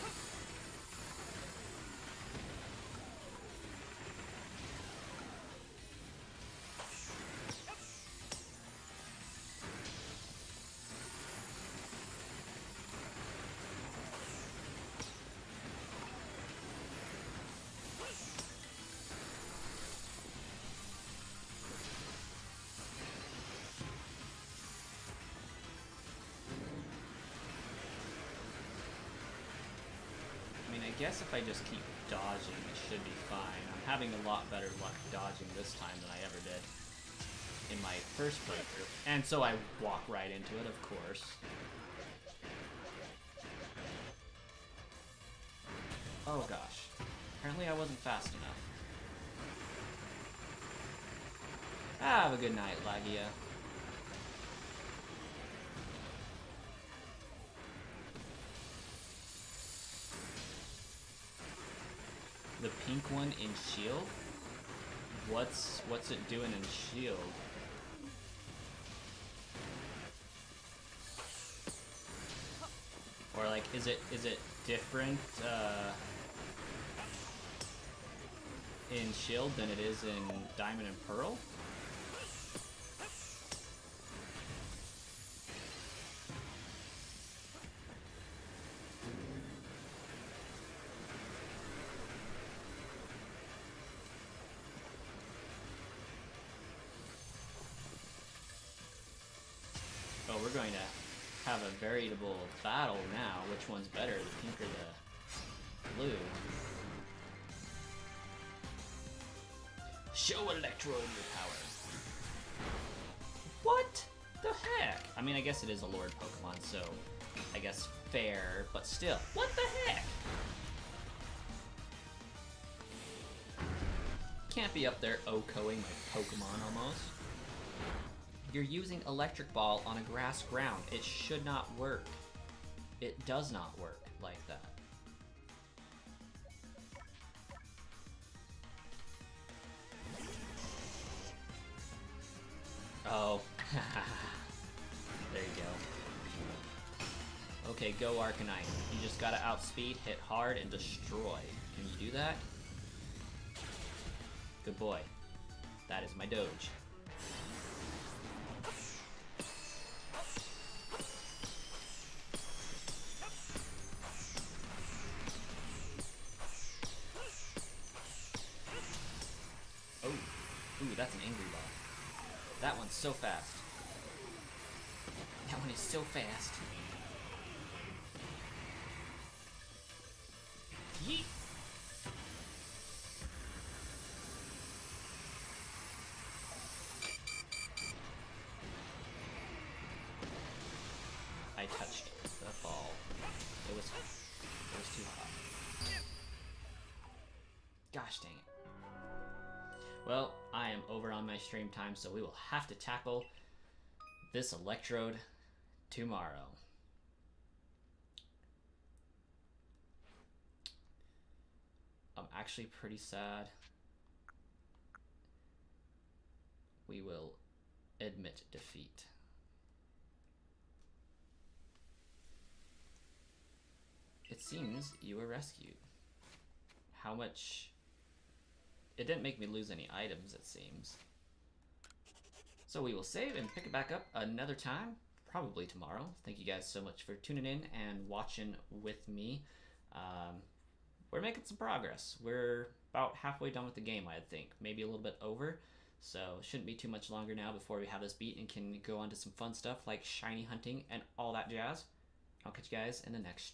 I guess if I just keep dodging, it should be fine. I'm having a lot better luck dodging this time than I ever did in my first playthrough. And so I walk right into it, of course. Oh gosh. Apparently I wasn't fast enough. Have a good night, Lagia. The pink one in Shield? What's it doing in Shield? Or like, is it different in Shield than it is in Diamond and Pearl? Oh, we're going to have a veritable battle now. Which one's better, the pink or the blue? Show Electrode your power. What the heck? I mean, I guess it is a Lord Pokemon, so I guess fair, but still. What the heck? Can't be up there OHKOing my Pokemon almost. You're using Electric Ball on a grass ground. It should not work. It does not work like that. Oh. There you go. Okay, go Arcanine. You just gotta outspeed, hit hard, and destroy. Can you do that? Good boy. That is my Doge. Ooh, that's an angry ball. That one's so fast. That one is so fast. Yeet! I touched the ball. It was too hot. Gosh dang it. Well, I am over on my stream time, so we will have to tackle this Electrode tomorrow. I'm actually pretty sad. We will admit defeat. It seems you were rescued. How much... It didn't make me lose any items, it seems. So we will save and pick it back up another time, probably tomorrow. Thank you guys so much for tuning in and watching with me. We're making some progress. We're about halfway done with the game, I think. Maybe a little bit over. So it shouldn't be too much longer now before we have this beat and can go on to some fun stuff like shiny hunting and all that jazz. I'll catch you guys in the next